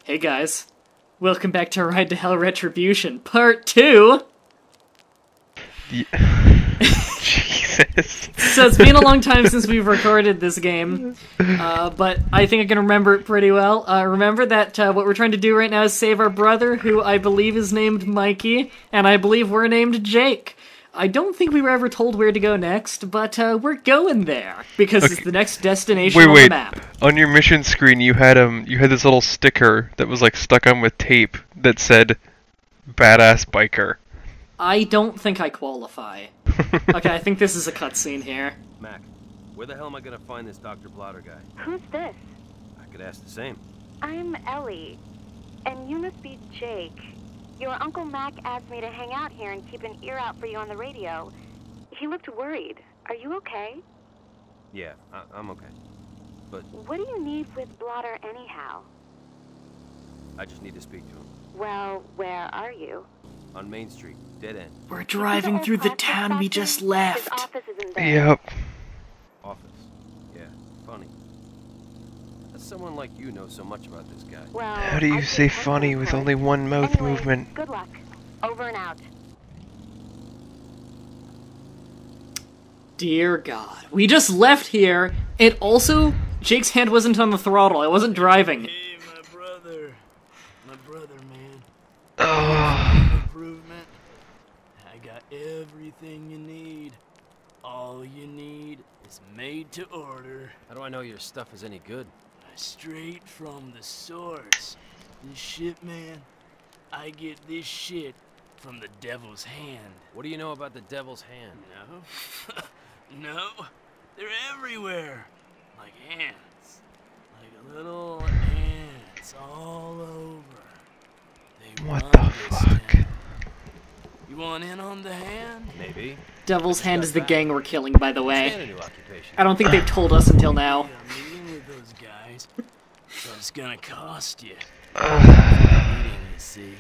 Hey guys, welcome back to Ride to Hell Retribution, Part 2! Jesus. So it's been a long time since we've recorded this game, but I think I can remember it pretty well. Remember that what we're trying to do right now is save our brother, who I believe is named Mikey, and I believe we're named Jake. I don't think we were ever told where to go next, but we're going there, because it's the next destination on the map. On your mission screen, you had this little sticker that was like stuck on with tape that said, "Badass Biker." I don't think I qualify. Okay, I think this is a cutscene here. Mac, where the hell am I gonna find this Dr. Blotter guy? Who's this? I could ask the same. I'm Ellie, and you must be Jake. Your Uncle Mac asked me to hang out here and keep an ear out for you on the radio. He looked worried. Are you okay? Yeah, I'm okay. But what do you need with Blotter anyhow? I just need to speak to him. Well, where are you? On Main Street, dead end. We're driving through the town we just His left. office is in there. Yep. Office. Yeah, funny. Someone like you knows so much about this guy. Well, How do you I'd say take funny one with for it. only one mouth Anyway, movement? Good luck. Over and out. Dear God. We just left here, and also, Jake's hand wasn't on the throttle. I wasn't driving. Hey, my brother, man. Oh. Improvement. I got everything you need. All you need is made to order. How do I know your stuff is any good? Straight from the source. This shit, man. I get this shit from the devil's hand. What do you know about the devil's hand? No? No? They're everywhere. Like ants. Like little ants all over. They What run the this fuck? town. You want in on the hand? Maybe. Devil's Hand is the gang we're killing, by the And way. a new occupation. I don't think they've told us until now. Yeah, meeting with those guys. So it's gonna cost you. Ugh. Meeting, you see.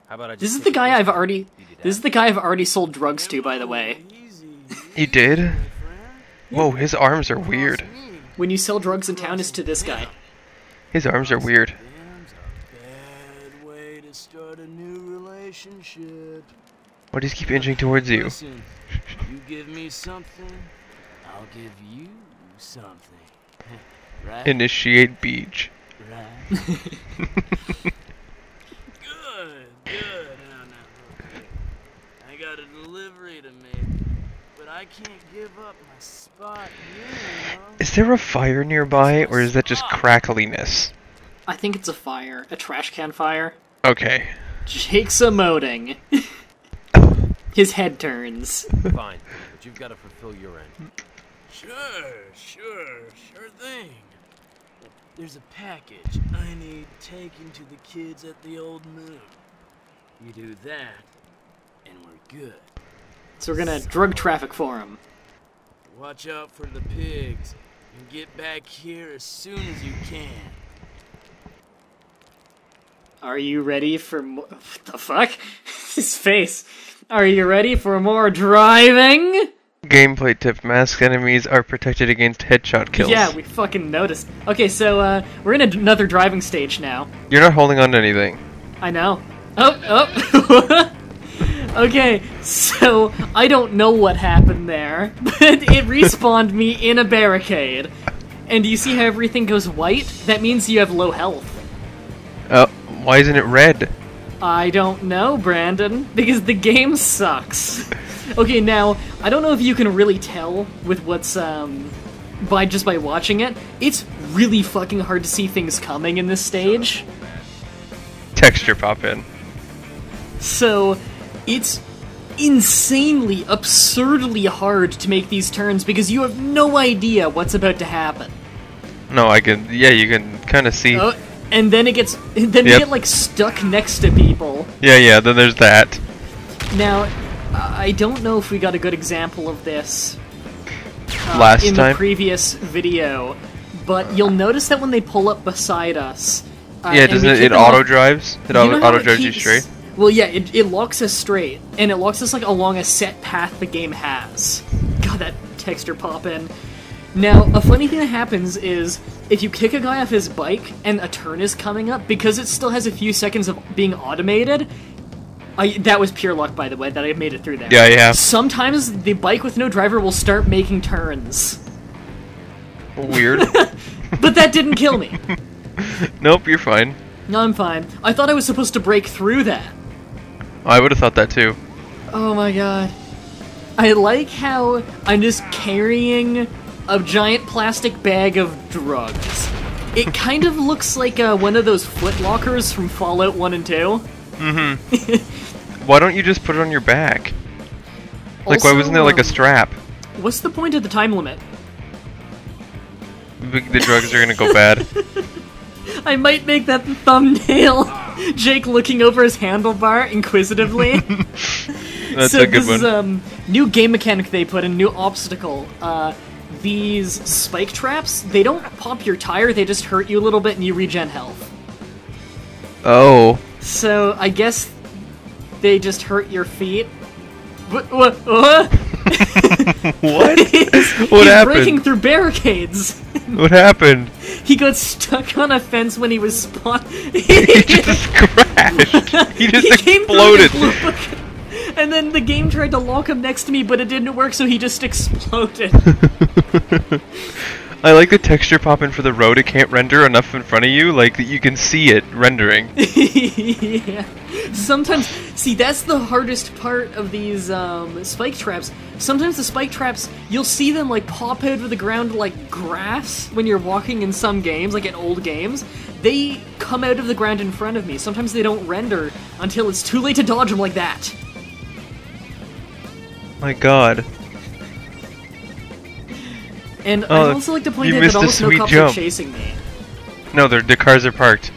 How about I just This is take the a guy risk? I've already... You did This is the guy I've already sold drugs to, by the way. Easy, He did? my friend. Whoa, his arms are weird. When you sell drugs in town, it's to this guy. His arms are weird. Damn's a bad way to start a new relationship. Why does he keep inching towards you? Listen, you give me something, I'll give you something. Right? Initiate beach. Right. Good. Now, look. I got a delivery to make, but I can't give up my spot here, you know? Is there a fire nearby, or is that just crackliness? I think it's a fire. A trash can fire. Okay. Jake's emoting. His head turns. Fine, but you've got to fulfill your end. Sure thing. There's a package I need taken to the kids at the old moon. You do that, and we're good. So we're gonna drug traffic for him. Watch out for the pigs, and get back here as soon as you can. Are you ready for more... What the fuck? His face. Are you ready for more driving? Gameplay tip: masked enemies are protected against headshot kills. Yeah, we fucking noticed. Okay, so, we're in another driving stage now. You're not holding on to anything. I know. Oh. Okay, so, I don't know what happened there, but it respawned me in a barricade. And you see how everything goes white? That means you have low health. Why isn't it red? I don't know, Brandon, because the game sucks. Okay, now, I don't know if you can really tell with what's, by watching it. It's really fucking hard to see things coming in this stage. Texture pop in. So, it's insanely, absurdly hard to make these turns because you have no idea what's about to happen. No, I can. Yeah, you can kind of see. Oh, and then it gets, then we get, like, stuck next to people. Yeah, then there's that. Now, I don't know if we got a good example of this Last time? the previous video, but you'll notice that when they pull up beside us... Yeah, doesn't it auto drives? It auto drives you straight? Well, yeah, it locks us straight, and it locks us, like, along a set path the game has. God, that texture pop-in. Now, a funny thing that happens is, if you kick a guy off his bike and a turn is coming up, because it still has a few seconds of being automated, that was pure luck, by the way, that I made it through there. Yeah. Sometimes the bike with no driver will start making turns. Weird. But that didn't kill me. Nope, you're fine. No, I'm fine. I thought I was supposed to break through that. I would have thought that too. Oh my god. I like how I'm just carrying a giant plastic bag of drugs. It kind of looks like one of those foot lockers from Fallout 1 and 2. Mm-hmm. Why don't you just put it on your back? Like, Also, why wasn't there like a strap? What's the point of the time limit? The drugs are gonna go bad. I might make that the thumbnail. Jake looking over his handlebar inquisitively. That's So a good this one. is new game mechanic they put in, new obstacle. These spike traps, they don't pop your tire, they just hurt you a little bit and you regen health. Oh. So I guess they just hurt your feet. What? What? He's happened? breaking through barricades. What happened? He got stuck on a fence when he was spawned. He just crashed. He just came through exploded. the blue- And then the game tried to lock him next to me, but it didn't work, so he just exploded. I like the texture popping for the road. It can't render enough in front of you, like that you can see it rendering. Yeah. Sometimes, see, that's the hardest part of these spike traps. Sometimes the spike traps, you'll see them like pop out of the ground like grass when you're walking in some games, like in old games. They come out of the ground in front of me. Sometimes they don't render until it's too late to dodge them like that. My god. And Oh, I'd also like to point you out missed that a almost no sweet cops jump. are chasing me. No, the cars are parked.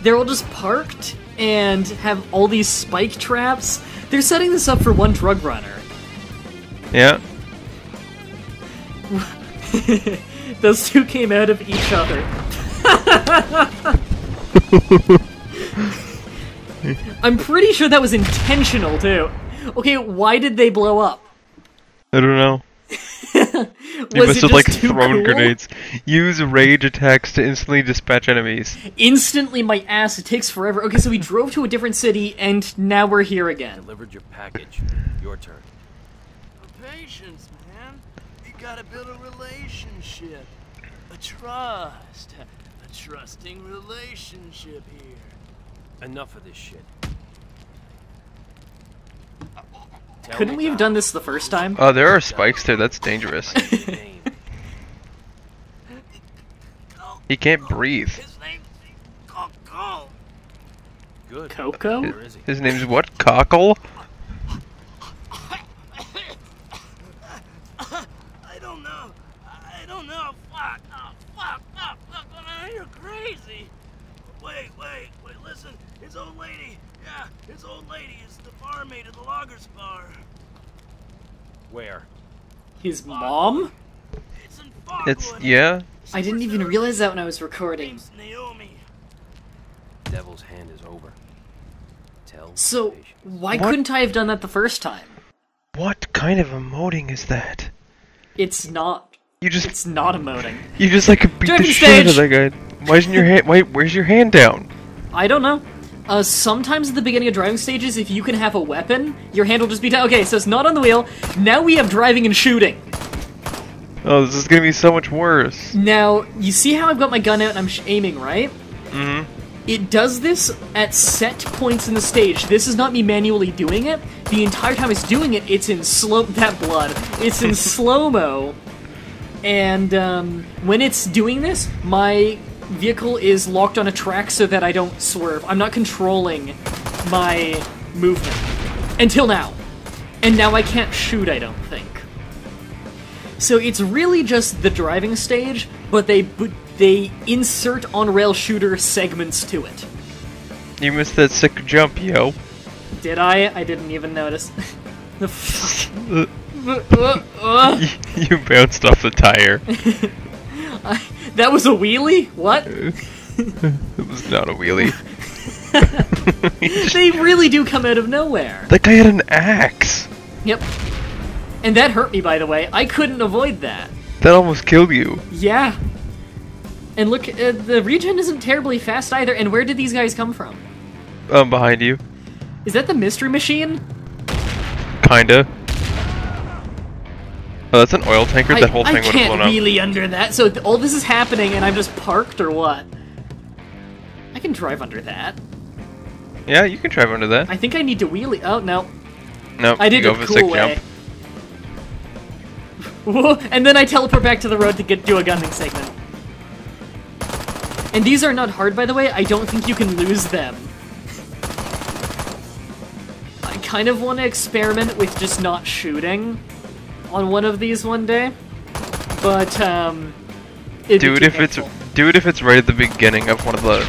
They're all just parked and have all these spike traps. They're setting this up for one drug runner. Yeah. Those two came out of each other. I'm pretty sure that was intentional, too. Okay, why did they blow up? I don't know. You Was must it have just like too thrown cool? grenades. Use rage attacks to instantly dispatch enemies. Instantly, my ass, it takes forever. Okay, so we drove to a different city, and now we're here again. Delivered your package. Your turn. Patience, man. You gotta build a relationship. A trust. A trusting relationship here. Enough of this shit. Tell Couldn't we me have done this the first time? Oh, there are spikes there. That's dangerous. your name. He can't breathe. His name's Coco. Good. Coco? Where is he? His name's what? Cockle? I don't know. I don't know. Fuck. Oh, fuck. You're crazy. Wait. Listen. His old lady. Yeah, his old lady is the barmaid at the Loggers Bar. Where? His mom? It's in Fogwood. It's, yeah? I didn't even realize that when I was recording. Name's Naomi. Devil's hand is over. Tell. So, patience. why What? couldn't I have done that the first time? What kind of emoting is that? It's not. You just It's not emoting. you just like beat the Driving shit out of stage! that guy. Why isn't your hand? Wait, where's your hand down? I don't know. Sometimes at the beginning of driving stages, if you can have a weapon, your hand will just be down. Okay, so it's not on the wheel. Now we have driving and shooting. Oh, this is gonna be so much worse. Now, you see how I've got my gun out and I'm aiming, right? Mm-hmm. It does this at set points in the stage. This is not me manually doing it. The entire time it's doing it, it's in slow... That blood. It's in slow-mo. And, when it's doing this, my vehicle is locked on a track so that I don't swerve. I'm not controlling my movement. Until now. And now I can't shoot, I don't think. So it's really just the driving stage, but they insert on-rail shooter segments to it. You missed that sick jump, yo. Did I? I didn't even notice. The fuck? You bounced off the tire. That was a wheelie? What? It was not a wheelie. They really do come out of nowhere. That guy had an axe. Yep. And that hurt me, by the way. I couldn't avoid that. That almost killed you. Yeah. And look, the regen isn't terribly fast either. And where did these guys come from? Behind you. Is that the mystery machine? Kinda. Oh, that's an oil tanker? That whole thing would have blown I up. can't wheelie under that. So all this is happening and I'm just parked or what? I can drive under that. Yeah, you can drive under that. I think I need to wheelie. Oh, no. No, I did you a go for cool a way. sick jump. And then I teleport back to the road to do a gunning segment. And these are not hard, by the way. I don't think you can lose them. I kind of want to experiment with just not shooting on one of these one day. But, Do it if it's right at the beginning of one of the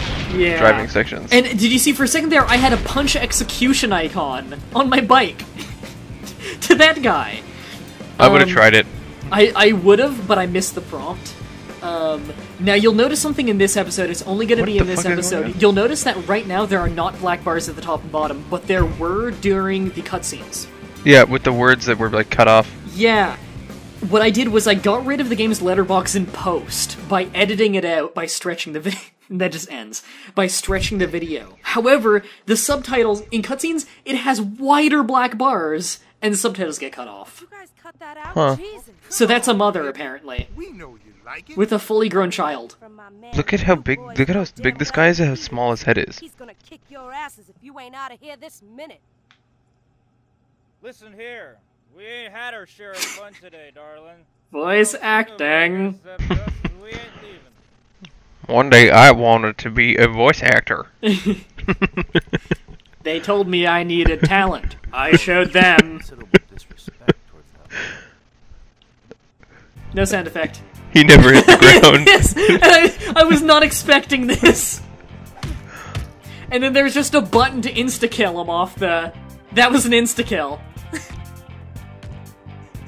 driving sections. And did you see for a second there, I had a punch execution icon on my bike to that guy. I would have tried it. I would have, but I missed the prompt. Now you'll notice something in this episode. It's only going to be in this episode. You'll notice that right now there are not black bars at the top and bottom, but there were during the cutscenes. Yeah, with the words that were like cut off. Yeah. What I did was I got rid of the game's letterbox in post by editing it out by stretching the video. That just ends. By stretching the video. However, the subtitles, in cutscenes, it has wider black bars, and the subtitles get cut off. You guys cut that out? Huh. Jesus. So that's a mother, apparently. We know you like it. With a fully grown child. From my man, Look at how you big. boys Look at how know big damn this well guy is and how small his head is. He's gonna kick your asses if you ain't out of here this minute. Listen here, we ain't had our share of fun today, darling. Voice acting. We ain't leaving. One day I wanted to be a voice actor. They told me I needed talent. I showed them. Considerable disrespect towards that. No sound effect. He never hit the ground. Yes, and I was not expecting this. And then there's just a button to insta-kill him off the... That was an insta-kill.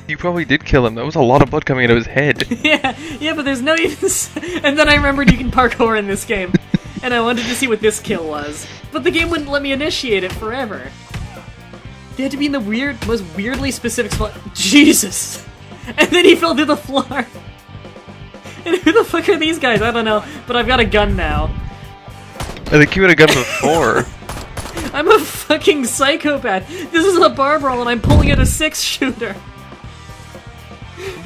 You probably did kill him. That was a lot of blood coming out of his head. yeah, but there's no even... And then I remembered you can parkour in this game. And I wanted to see what this kill was. But the game wouldn't let me initiate it forever. They had to be in the most weirdly specific spot. Jesus! And then he fell through the floor. And who the fuck are these guys? I don't know. But I've got a gun now. I think you had a gun before. I'm a fucking psychopath. This is a bar brawl and I'm pulling out a 6-shooter.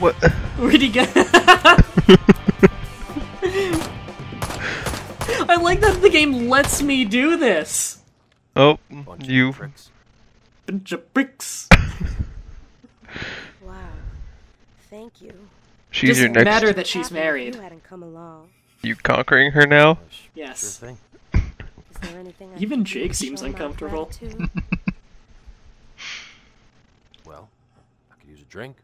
What? Where'd he go? I like that the game lets me do this. Oh, Bunch you. of pricks. Bunch of bricks. Wow. Thank you. She's your next. Matter that she's Happy married. You hadn't come along. You conquering her now? Yes. Sure thing. Is there anything I Even can do Jake to seems show my uncomfortable. gratitude? Well, I could use a drink.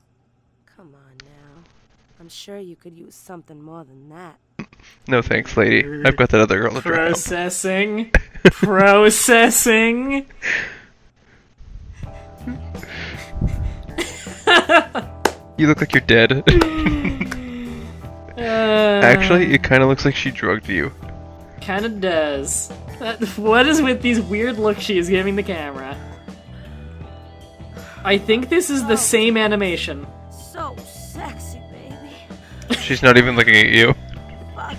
Come on now. I'm sure you could use something more than that. No thanks, lady. I've got that other girl to drop. Processing. Processing. You look like you're dead. Actually, it kind of looks like she drugged you. Kinda does. What is with these weird looks she is giving the camera? I think this is the same animation. So sexy, baby. She's not even looking at you. Fuck.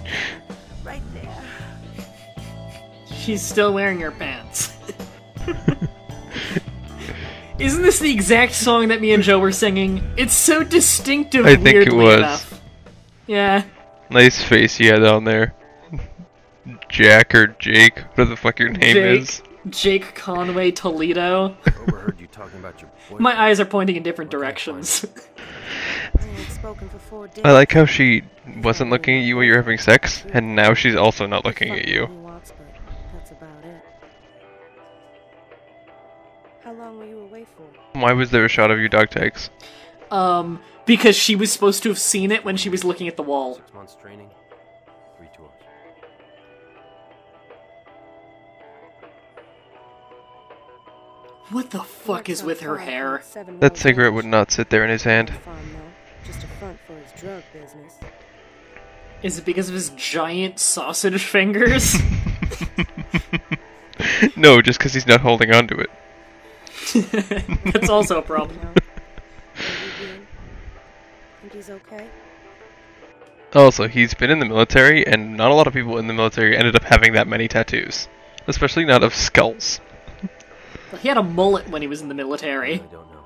Right there. She's still wearing her pants. Isn't this the exact song that me and Joe were singing? It's so distinctive, I think it weirdly was. enough. Yeah. Nice face you had on there. Jack or Jake, whatever the fuck your name is. Jake Conway Toledo. Overheard you talking about your boyfriend. My eyes are pointing in different directions. I ain't spoken for 4 days. I like how she wasn't looking at you while you were having sex, and now she's also not looking at you. He wants, but that's about it. How long were you away for? Why was there a shot of your dog tags? Because she was supposed to have seen it when she was looking at the wall. 6 months training, 3 tours. What the fuck is with her hair? That cigarette would not sit there in his hand. Just a front for his drug business. Is it because of his giant sausage fingers? No, just because he's not holding on to it. That's also a problem. How you been? Think he's okay? Also, he's been in the military, and not a lot of people in the military ended up having that many tattoos. Especially not of skulls. He had a mullet when he was in the military. I don't know.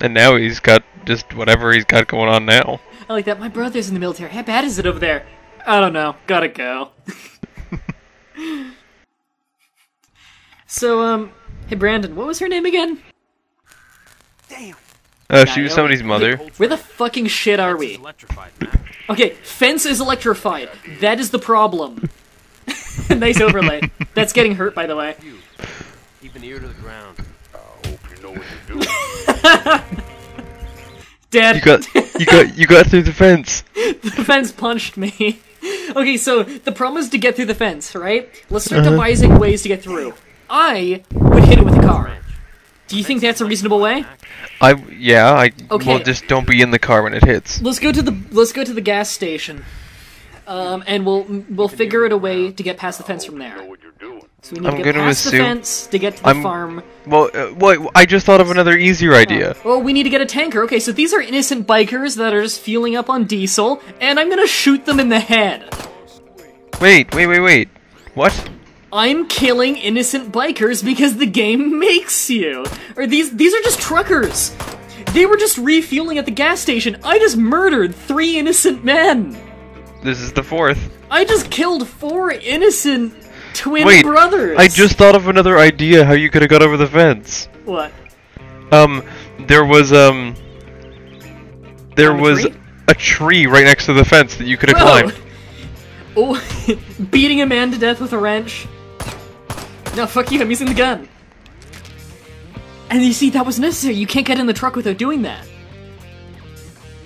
And now he's got just whatever he's got going on now. I like that. My brother's in the military. How bad is it over there? I don't know. Gotta go. So, hey Brandon, what was her name again? Damn. She was somebody's mother. Where the fucking shit are It's we? electrified, man. Okay, fence is electrified. That is the problem. Nice overlay. That's getting hurt, by the way. You. Keep an ear to the ground. I hope you know what you're doing. Dead. You got through the fence. The fence punched me. Okay, so the problem is to get through the fence, right? Let's start devising ways to get through. I would hit it with a car. Do you think that's a reasonable way? Okay. Okay. Well, just don't be in the car when it hits. Let's go to the gas station, and we'll figure out a way to get past the fence from there. Know what you're doing. So we need I'm to get gonna past the assume- fence to get to the farm. Well, I just thought of another easier idea. Well, we need to get a tanker. Okay, so these are innocent bikers that are just fueling up on diesel, and I'm gonna shoot them in the head. Wait. What? I'm killing innocent bikers because the game makes you. Or these are just truckers. They were just refueling at the gas station. I just murdered 3 innocent men. This is the 4th. I just killed 4 innocent twin Wait, brothers. I just thought of another idea how you could have got over the fence. What? There was Down a tree? a tree right next to the fence that you could have Whoa. climbed. Oh, beating a man to death with a wrench. No, fuck you, I'm using the gun. And you see, that was necessary. You can't get in the truck without doing that.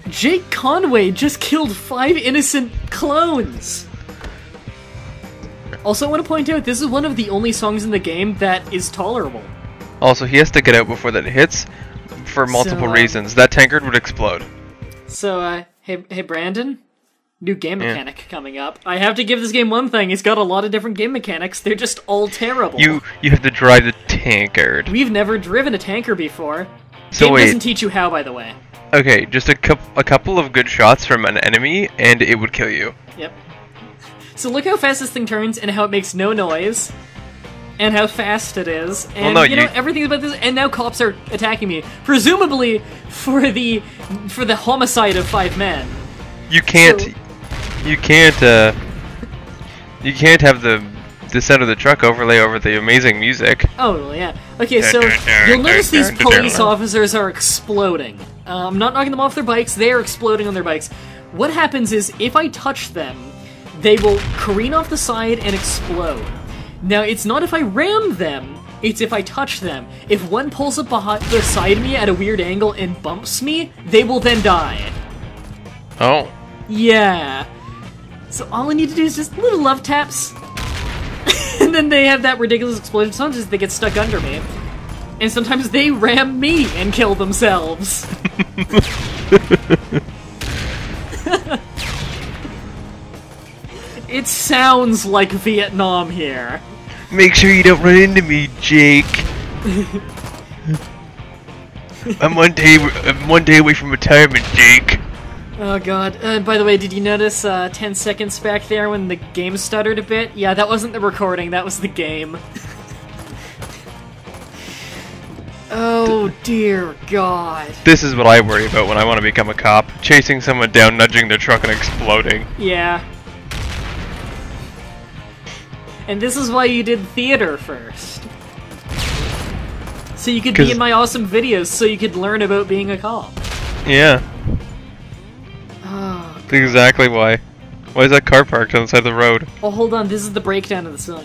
Jake Conway just killed 5 innocent clones. Also, I want to point out, this is one of the only songs in the game that is tolerable. Also, he has to get out before that hits for multiple reasons. That tankard would explode. So, hey Brandon? New game mechanic coming up. I have to give this game one thing. It's got a lot of different game mechanics. They're just all terrible. You have to drive the tankard. We've never driven a tanker before. So Game wait. doesn't teach you how, by the way. Okay, just a couple of good shots from an enemy, and it would kill you. Yep. So look how fast this thing turns, and how it makes no noise, and how fast it is, and no, you know everything about this. And now cops are attacking me, presumably for the homicide of 5 men. You can't have the sound of the truck overlay over the amazing music. Oh, well, yeah. Okay, so you'll notice these police officers are exploding. I'm not knocking them off their bikes, they are exploding on their bikes. What happens is, if I touch them, they will careen off the side and explode. Now, it's not if I ram them, it's if I touch them. If one pulls up beside me at a weird angle and bumps me, they will then die. Oh. Yeah. So all I need to do is just little love taps. And then they have that ridiculous explosion. Sometimes they get stuck under me. And sometimes they ram me and kill themselves. It sounds like Vietnam here. Make sure you don't run into me, Jake. I'm one day away from retirement, Jake. Oh god. By the way, did you notice 10 seconds back there when the game stuttered a bit? Yeah, that wasn't the recording, that was the game. Oh dear god. This is what I worry about when I want to become a cop. Chasing someone down, nudging their truck, and exploding. Yeah. And this is why you did theater first. So you could be in my awesome videos, so you could learn about being a cop. Yeah. Oh, That's exactly why. Why is that car parked on the side of the road? oh, hold on, this is the breakdown of the song.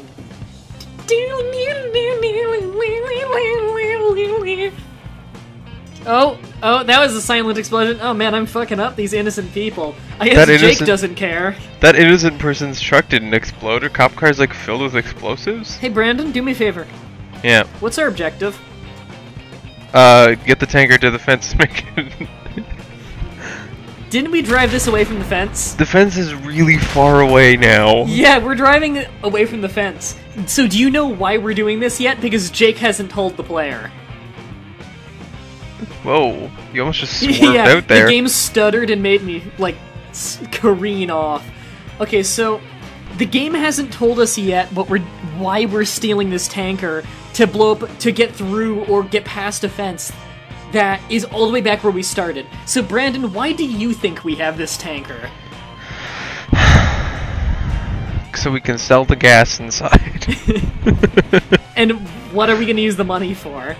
Oh, that was a silent explosion. Oh man, I'm fucking up these innocent people. I guess Jake doesn't care. That innocent person's truck didn't explode. Her cop car's like filled with explosives. Hey Brandon, do me a favor. Yeah. What's our objective? Get the tanker to the fence. Make it. Didn't we drive this away from the fence? The fence is really far away now. Yeah, we're driving away from the fence. So do you know why we're doing this yet? Because Jake hasn't told the player. Whoa, you almost just swerved Yeah, out there. the game stuttered and made me, like, careen off. Okay, so the game hasn't told us yet why we're stealing this tanker to blow up, to get through or get past a fence that is all the way back where we started. So Brandon, why do you think we have this tanker? So we can sell the gas inside. And what are we going to use the money for?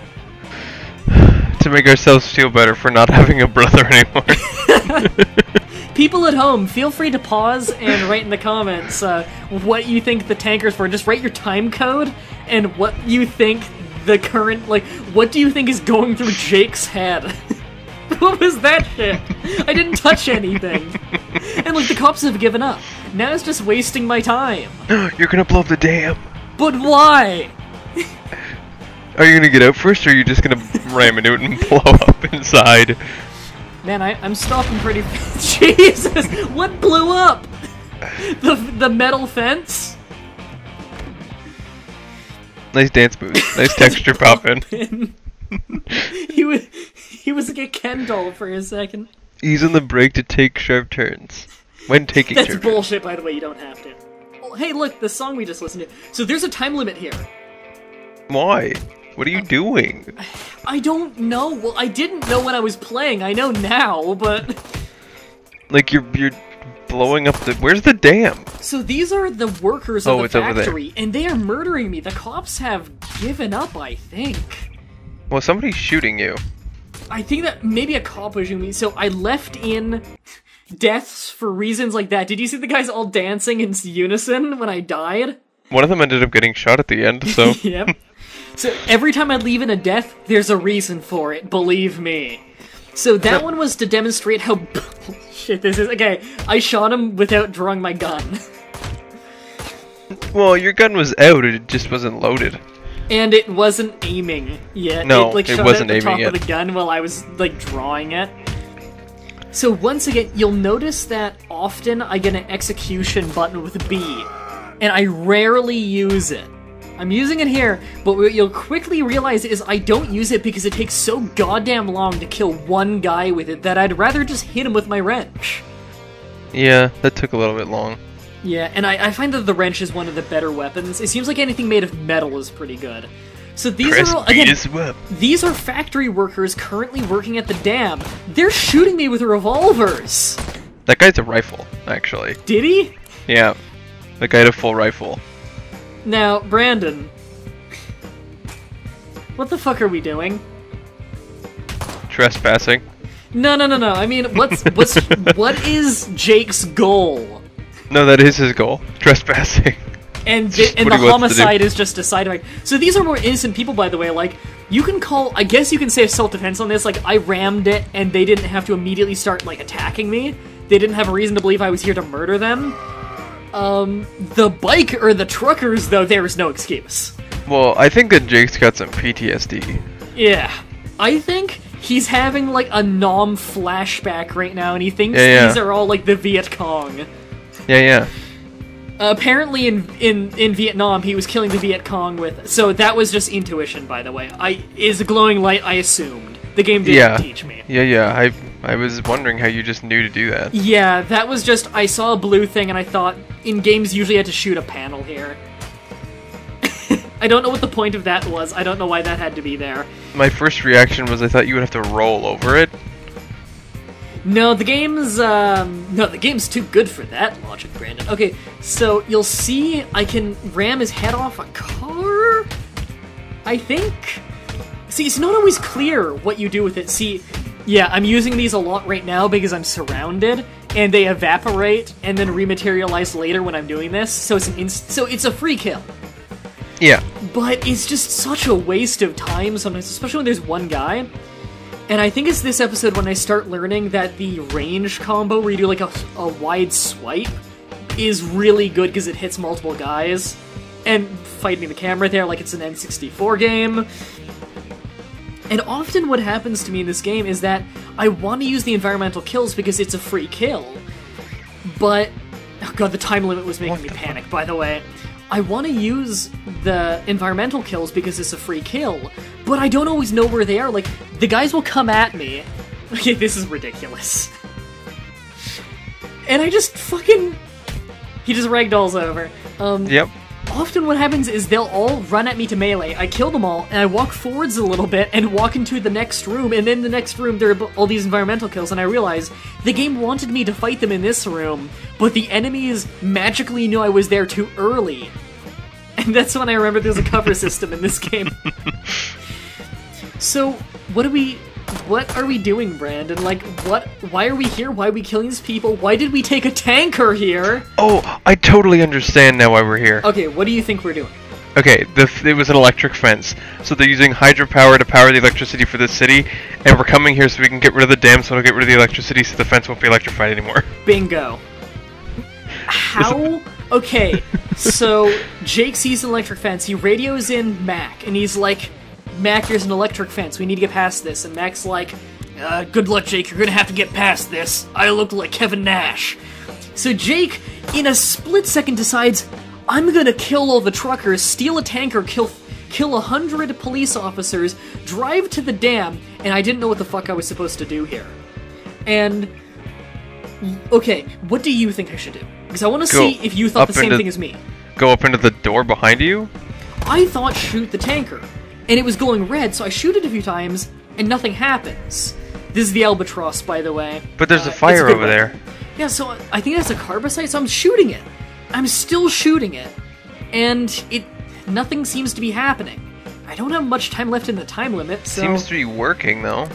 To make ourselves feel better for not having a brother anymore. People at home, feel free to pause and write in the comments what you think the tanker's for. Just write your time code and what you think the current, what do you think is going through Jake's head? What was that shit? I didn't touch anything. And the cops have given up. Now it's just wasting my time. You're gonna blow up the dam. But why? Are you gonna get out first, or are you just gonna ram into it and blow up inside? Man, I'm stopping pretty... Jesus! What blew up? The metal fence? Nice dance moves. Nice texture popping. He was like a Ken doll for a second. Ease on the brake to take sharp turns. When taking That's sharp bullshit, by the way, you don't have to. Oh, hey, look, the song we just listened to. So there's a time limit here. turns. Why? What are you doing? I don't know. Well, I didn't know when I was playing. I know now, but... You're blowing up the... Where's the dam? So these are the workers of the it's over there. factory, and they are murdering me. The cops have given up, I think. Well, somebody's shooting you. I think that maybe a cop was shooting me, so I left in deaths for reasons like that. Did you see the guys all dancing in unison when I died? One of them ended up getting shot at the end, so... Yep. So every time I leave in a death, there's a reason for it, believe me. So that one was to demonstrate how bullshit this is. Okay, I shot him without drawing my gun. Well, your gun was out, it just wasn't loaded. And it wasn't aiming yet. No, it it shot wasn't at the top aiming of yet. the gun while I was, drawing it. So once again, you'll notice that often I get an execution button with B, and I rarely use it. I'm using it here, but what you'll quickly realize is I don't use it because it takes so goddamn long to kill one guy with it that I'd rather just hit him with my wrench. Yeah, that took a little bit long. Yeah, and I find that the wrench is one of the better weapons. It seems like anything made of metal is pretty good. So these Press are all, B again, to swap. these are factory workers currently working at the dam. They're shooting me with revolvers. That guy's a rifle, actually. Did he? Yeah, that guy had a full rifle. Now, Brandon, what the fuck are we doing? Trespassing. No. I mean, what is Jake's goal? No, that is his goal. Trespassing. And Just the what he wants to do. homicide is just a side effect. So these are more innocent people, by the way. You can call, I guess you can say self-defense on this. I rammed it, and they didn't have to immediately start, attacking me. They didn't have a reason to believe I was here to murder them. The truckers, though, there is no excuse. Well, I think that Jake's got some PTSD. Yeah. I think he's having, a Nam flashback right now, and he thinks Yeah. these are all, the Viet Cong. Yeah. Apparently in Vietnam, he was killing the Viet Cong with... So that was just intuition, by the way. Is a glowing light, I assumed. The game didn't teach me. Yeah. I was wondering how you just knew to do that. Yeah, that was just... I saw a blue thing, and I thought, in games, usually you had to shoot a panel here. I don't know what the point of that was. I don't know why that had to be there. My first reaction was I thought you would have to roll over it. No, the game's too good for that logic, Brandon. Okay, so you'll see I can ram his head off a car? I think? See, it's not always clear what you do with it. See, yeah, I'm using these a lot right now because I'm surrounded, and they evaporate and then rematerialize later when I'm doing this, so it's a free kill. Yeah. But it's just such a waste of time sometimes, especially when there's one guy. And I think it's this episode when I start learning that the range combo where you do a wide swipe is really good because it hits multiple guys. And fighting the camera there like it's an N64 game. And often what happens to me in this game is that I want to use the environmental kills because it's a free kill. But, oh god, the time limit was making me panic, by the way. I want to use the environmental kills because it's a free kill, but I don't always know where they are. The guys will come at me. Okay, this is ridiculous. And I just fucking... He just ragdolls over. Yep. Often what happens is they'll all run at me to melee. I kill them all, and I walk forwards a little bit and walk into the next room, and in the next room there are all these environmental kills, and I realize the game wanted me to fight them in this room, but the enemies magically knew I was there too early. And that's when I remember there's a cover system in this game. So, what are we doing, Brandon? Like, why are we here? Why are we killing these people? Why did we take a tanker here? Oh, I totally understand now why we're here. Okay, what do you think we're doing? Okay, it was an electric fence, so they're using hydropower to power the electricity for the city, and we're coming here so we can get rid of the dam so it'll get rid of the electricity so the fence won't be electrified anymore. Bingo. How? Okay, so Jake sees an electric fence, he radios in Mac, and he's like, Mac, there's an electric fence, we need to get past this, and Mac's like, good luck, Jake, you're gonna have to get past this. I look like Kevin Nash. So Jake, in a split second, decides, I'm gonna kill all the truckers, steal a tanker, kill 100 police officers, drive to the dam, and I didn't know what the fuck I was supposed to do here. And, okay, what do you think I should do? Because I want to see if you thought the same thing as me. Go up into the door behind you? I thought shoot the tanker, and it was glowing red, so I shoot it a few times, and nothing happens. This is the Albatross, by the way. But there's a fire over there. Yeah, so I think that's a carbicide, so I'm shooting it. I'm still shooting it, and nothing seems to be happening. I don't have much time left in the time limit, so... Seems to be working, though.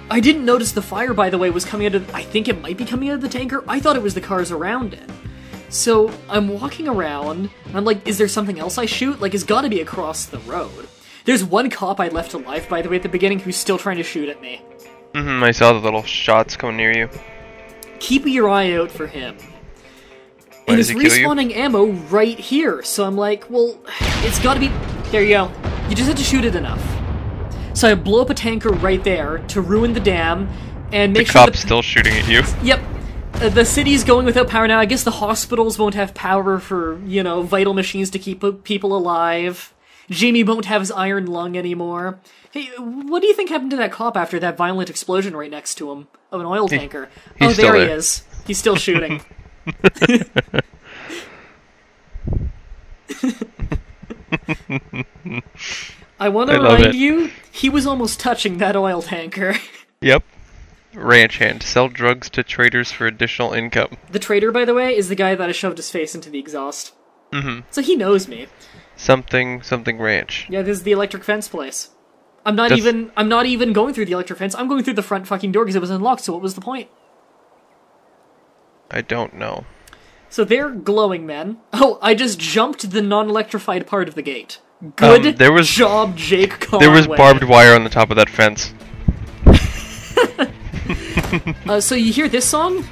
I didn't notice the fire, by the way, was coming out of... I think it might be coming out of the tanker. I thought it was the cars around it. So, I'm walking around, and I'm like, is there something else I shoot? Like, it's gotta be across the road. There's one cop I left alive, by the way, at the beginning, who's still trying to shoot at me. I saw the little shots coming near you. Keep your eye out for him. Why and does it's he kill you? respawning ammo right here, so I'm like, well, it's gotta be... There you go. You just have to shoot it enough. So I blow up a tanker right there to ruin the dam, and make sure the cop's still shooting at you. Yep. The city's going without power now. I guess the hospitals won't have power for, vital machines to keep people alive. Jimmy won't have his iron lung anymore. Hey, what do you think happened to that cop after that violent explosion right next to him of an oil tanker? He's there still he there. is. He's still shooting. I want to remind you, he was almost touching that oil tanker. Yep. Ranch hand. Sell drugs to traders for additional income. The trader, by the way, is the guy that I shoved his face into the exhaust. So he knows me. Something ranch. Yeah, this is the electric fence place. I'm not even going through the electric fence. I'm going through the front fucking door because it was unlocked, so what was the point? I don't know. So they're glowing men. Oh, I just jumped the non-electrified part of the gate. Good job, Jake Conway. There was barbed wire on the top of that fence. So you hear this song?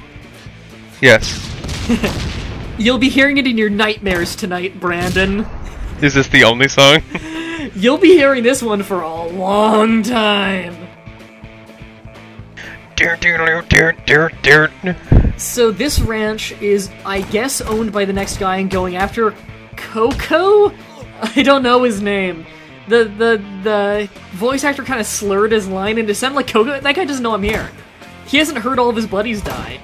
Yes. You'll be hearing it in your nightmares tonight, Brandon. Is this the only song? You'll be hearing this one for a long time. So this ranch is, I guess, owned by the next guy and going after Coco? I don't know his name. The voice actor kind of slurred his line and it sounded like Coco. That guy doesn't know I'm here. He hasn't heard all of his buddies die.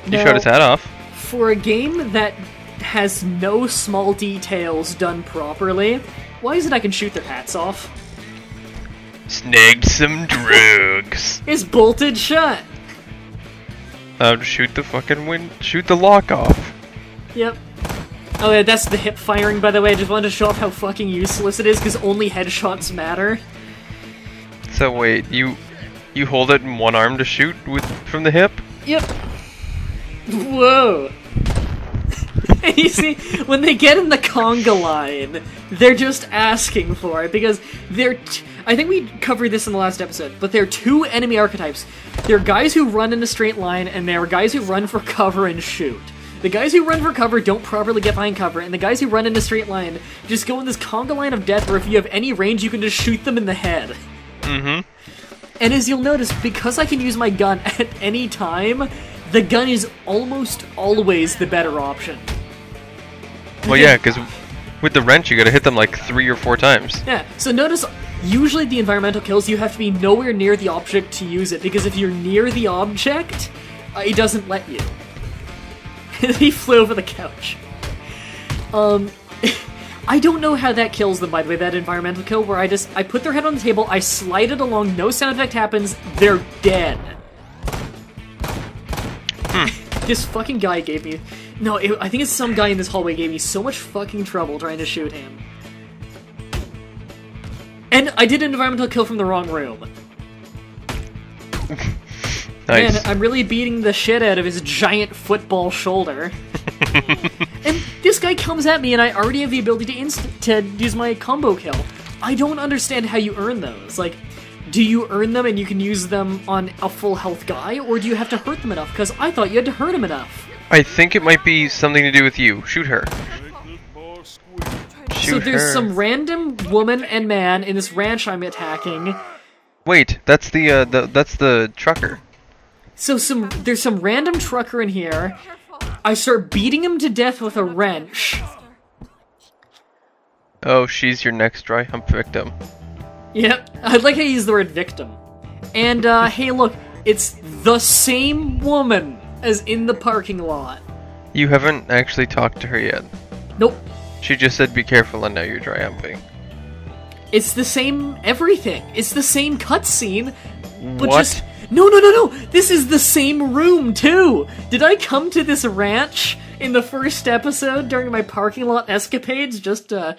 He showed his hat off. For a game that has no small details done properly, why is it I can shoot their hats off? Snagged some drugs. It's bolted shut. Shoot the lock off. Yep. Oh yeah, that's the hip firing, by the way. I just wanted to show off how fucking useless it is, because only headshots matter. So wait, you hold it in one arm to shoot from the hip? Yep. Whoa. And you see, when they get in the conga line, they're just asking for it, because I think we covered this in the last episode, but there are two enemy archetypes. There are guys who run in a straight line, and there are guys who run for cover and shoot. The guys who run for cover don't properly get behind cover, and the guys who run in a straight line just go in this conga line of death where if you have any range, you can just shoot them in the head. Mm-hmm. And as you'll notice, because I can use my gun at any time, the gun is almost always the better option. Well, yeah, because with the wrench, you gotta hit them like 3 or 4 times. Yeah, so notice, usually the environmental kills, you have to be nowhere near the object to use it, because if you're near the object, he doesn't let you. He flew over the couch. I don't know how that kills them, by the way, that environmental kill, where I put their head on the table, I slide it along, no sound effect happens, they're dead. This fucking guy gave me... No, I think it's some guy in this hallway gave me so much fucking trouble trying to shoot him. And I did an environmental kill from the wrong room. Nice. Man, I'm really beating the shit out of his giant football shoulder. And this guy comes at me and I already have the ability to use my combo kill. I don't understand how you earn those. Like, do you earn them and you can use them on a full health guy, or do you have to hurt them enough? Because I thought you had to hurt him enough. I think it might be something to do with you. Shoot her. So there's some random woman and man in this ranch I'm attacking. Wait, that's the trucker. So there's some random trucker in here. I start beating him to death with a wrench. Oh, she's your next dry hump victim. Yep, I'd like to use the word victim. And, hey look, it's the same woman as in the parking lot. You haven't actually talked to her yet. Nope. She just said be careful and now you're dry humping. It's the same everything. It's the same cutscene, but What? just... No! This is the same room, too! Did I come to this ranch in the first episode during my parking lot escapades just to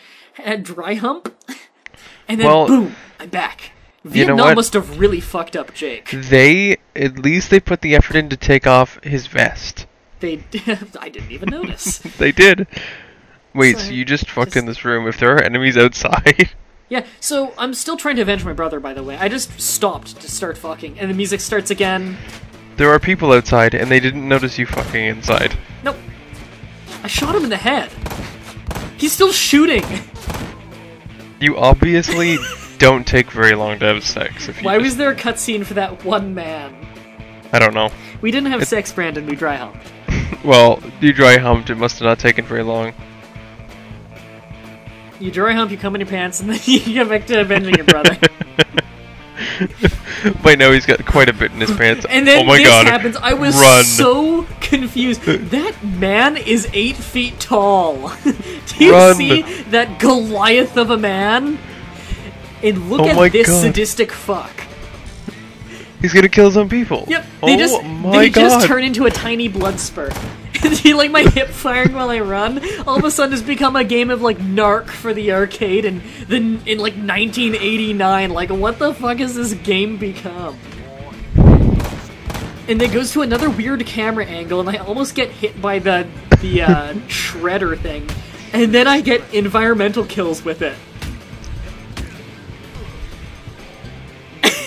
dry hump? And then, boom, I'm back. Vietnam must have really fucked up Jake. At least they put the effort in to take off his vest. I didn't even notice. They did. Wait, So so you just fucked in this room if there are enemies outside? Yeah, so I'm still trying to avenge my brother, by the way. I just stopped to start fucking, and the music starts again. There are people outside, and they didn't notice you fucking inside. Nope. I shot him in the head. He's still shooting. You obviously don't take very long to have sex. If you Why was there a cutscene for that one man? I don't know. We didn't have sex, Brandon. We dry humped. Well, you dry humped. It must have not taken very long. You dry hump, you come in your pants, and then you get back to avenging your brother. Wait, no, he's got quite a bit in his pants. And then oh my this God. happens. I was Run. so confused. That man is 8 feet tall. Do you Run. see that Goliath of a man? And look Oh my at this God. sadistic fuck. He's gonna kill some people. Yep, They just turn into a tiny blood spurt. See, like, my hip firing while I run, all of a sudden it's become a game of, like, Narc for the arcade in like, 1989. Like, what the fuck has this game become? And it goes to another weird camera angle, and I almost get hit by the shredder thing. And then I get environmental kills with it.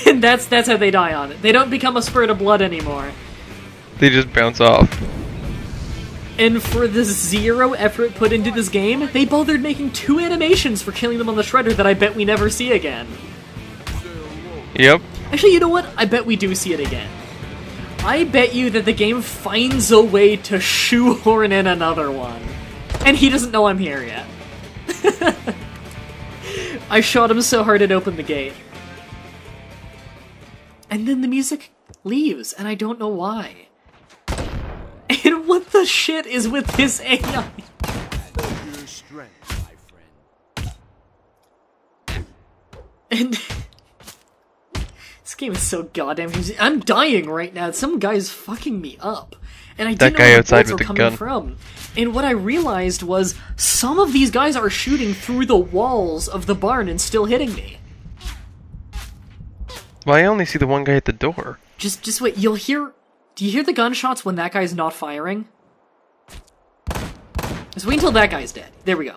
And that's how they die on it. They don't become a spurt of blood anymore. They just bounce off. And for the zero effort put into this game, they bothered making 2 animations for killing them on the shredder that I bet we never see again. Yep. Actually, you know what? I bet we do see it again. I bet you that the game finds a way to shoehorn in another one. And he doesn't know I'm here yet. I shot him so hard it opened the gate. And then the music leaves, and I don't know why. And what the shit is with this AI? Your strength, my friend. And this game is so goddamn confusing. I'm dying right now. Some guy's fucking me up. And I That didn't guy know where outside bullets with were the coming gun. from. And what I realized was some of these guys are shooting through the walls of the barn and still hitting me. Well, I only see the one guy at the door. Just wait. You'll hear. Do you hear the gunshots when that guy's not firing? Just wait until that guy's dead. There we go.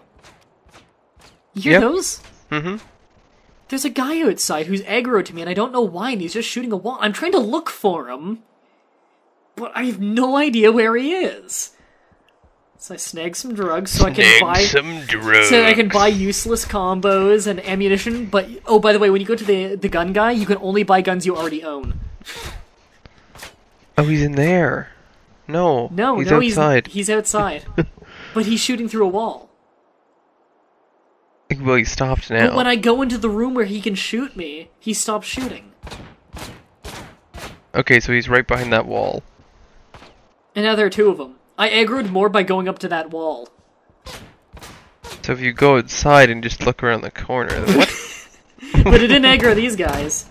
You hear Yep. those? Mm-hmm. There's a guy outside who's aggro to me, and I don't know why, and he's just shooting a wall. I'm trying to look for him, but I have no idea where he is. So I snag some drugs so I can buy useless combos and ammunition. But oh, by the way, when you go to the gun guy, you can only buy guns you already own. Oh, he's in there. No, he's outside. He's outside, but he's shooting through a wall. Well, he stopped now. But when I go into the room where he can shoot me, he stops shooting. Okay, so he's right behind that wall. And now there are 2 of them. I aggroed more by going up to that wall. So if you go outside and just look around the corner, what? But it didn't aggro these guys.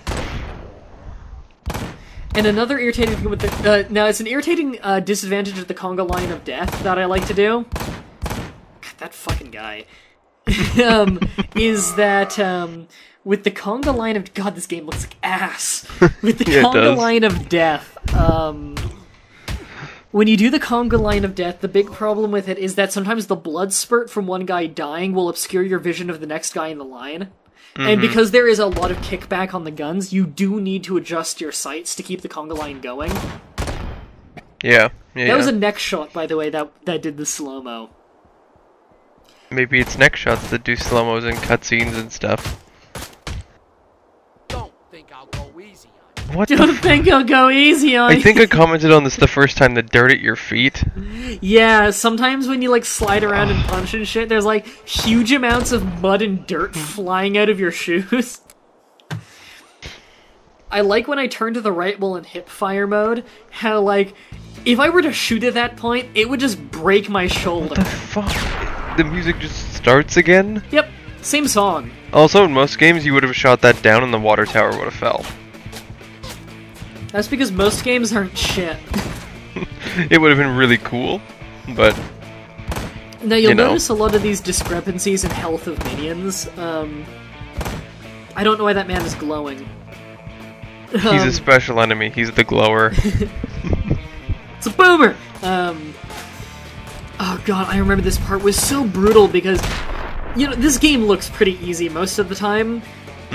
And another irritating thing with the... now, it's an irritating disadvantage of the conga line of death that I like to do. God, that fucking guy. Is that, with the conga line of... God, this game looks like ass. With the Yeah, conga line of death, when you do the conga line of death, the big problem with it is that sometimes the blood spurt from one guy dying will obscure your vision of the next guy in the line. And because there is a lot of kickback on the guns, you do need to adjust your sights to keep the conga line going. Yeah. That was a neck shot, by the way, that did the slow-mo. Maybe it's neck shots that do slow-mos and cutscenes and stuff. Don't think I'll go easy on you. What Don't think I'll go easy on you. I think I commented on this the first time, the dirt at your feet. Yeah, sometimes when you, like, slide around and punch and shit, there's, like, huge amounts of mud and dirt flying out of your shoes. I like when I turn to the right while in hip fire mode, how, like, if I were to shoot at that point, it would just break my shoulder. What the fuck? The music just starts again? Yep, same song. Also, in most games, you would have shot that down and the water tower would have fell. That's because most games aren't shit. It would have been really cool, but... Now, you'll you know. notice a lot of these discrepancies in health of minions. I don't know why that man is glowing. He's a special enemy. He's the glower. It's a boomer! Oh god, I remember this part was so brutal because, you know, this game looks pretty easy most of the time,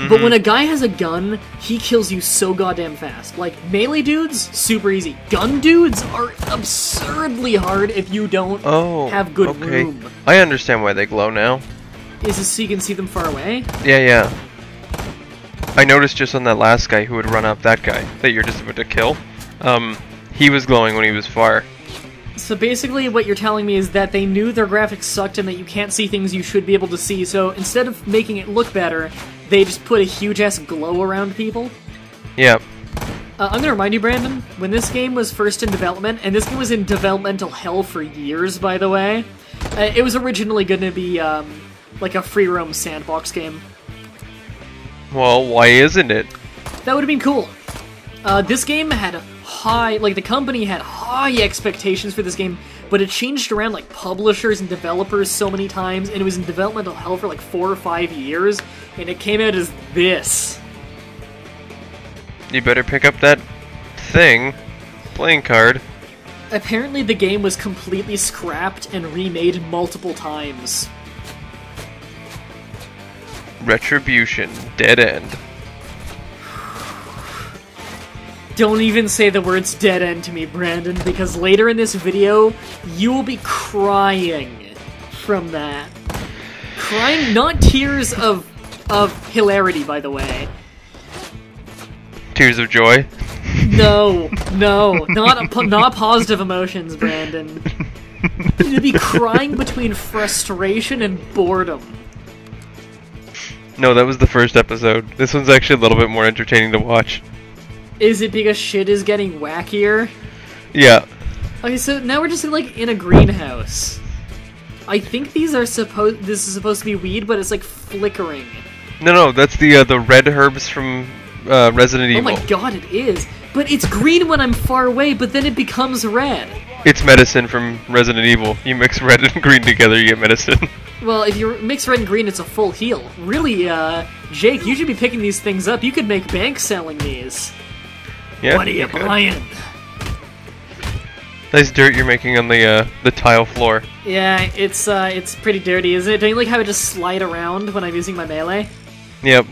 but when a guy has a gun, he kills you so goddamn fast. Like, melee dudes, super easy. Gun dudes are absurdly hard if you don't have good room. I understand why they glow now. Is it so you can see them far away? Yeah. I noticed just on that last guy who would run up that guy that you're just about to kill. He was glowing when he was far. So basically what you're telling me is that they knew their graphics sucked and that you can't see things you should be able to see, so instead of making it look better, they just put a huge-ass glow around people? Yeah. I'm gonna remind you, Brandon, when this game was first in development, and this game was in developmental hell for years, by the way, it was originally gonna be, like a free-roam sandbox game. Well, why isn't it? That would've been cool. This game had the company had high expectations for this game, but it changed around, like, publishers and developers so many times, and it was in developmental hell for, like, 4 or 5 years, and it came out as this. You better pick up that playing card. Apparently the game was completely scrapped and remade multiple times. Retribution, dead end. Don't even say the words dead end to me, Brandon, because later in this video, you will be crying from that. Crying, not tears of hilarity, by the way. Tears of joy? No, not positive emotions, Brandon. You'll be crying between frustration and boredom. No, that was the first episode. This one's actually a little bit more entertaining to watch. Is it because shit is getting wackier? Yeah. Okay, so now we're just like in a greenhouse. I think this is supposed to be weed, but it's like flickering. No, that's the red herbs from Resident Evil. Oh my god, it is. But it's green when I'm far away, but then it becomes red. It's medicine from Resident Evil. You mix red and green together, you get medicine. Well, if you mix red and green, it's a full heal. Really, Jake, you should be picking these things up. You could make bank selling these. Yeah, what are you buying? Nice dirt you're making on the tile floor. Yeah, it's pretty dirty, isn't it? Don't you like how it just slide around when I'm using my melee? Yep.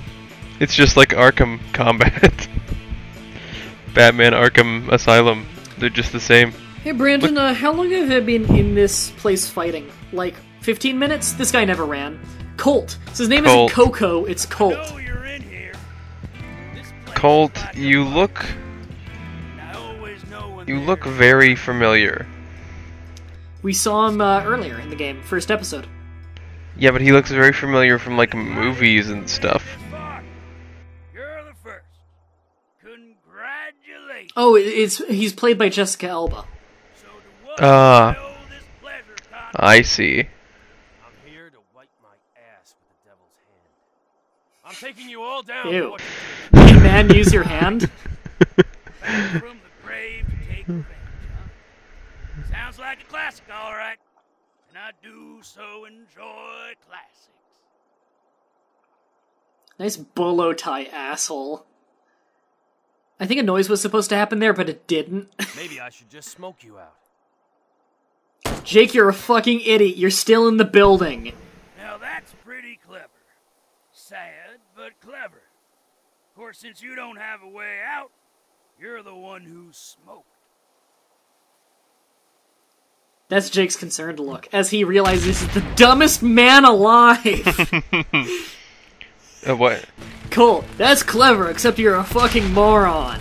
It's just like Arkham Combat. Batman Arkham Asylum. They're just the same. Hey Brandon, how long have you been in this place fighting? Like 15 minutes? This guy never ran. Colt. So his name isn't Coco, it's Colt. I know you're in here. Colt, you look very familiar. We saw him earlier in the game, first episode. Yeah, but he looks very familiar from like movies and stuff. You're the first. Congratulations. Oh, he's played by Jessica Alba. So do But I owe this pleasure, Conway. I see. I'm here to wipe my ass with the devil's hand. I'm taking you all down. Ew. For what you did. Hey man, use your hand. Back from the grave to take revenge, huh? Sounds like a classic, all right. And I do so enjoy classics. Nice bolo tie, asshole. I think a noise was supposed to happen there, but it didn't. Maybe I should just smoke you out. Jake, you're a fucking idiot. You're still in the building. Now that's pretty clever. Sad, but clever. Of course, since you don't have a way out, you're the one who smoked. That's Jake's concerned look, as he realizes he's the dumbest man alive. What? Cool, that's clever, except you're a fucking moron.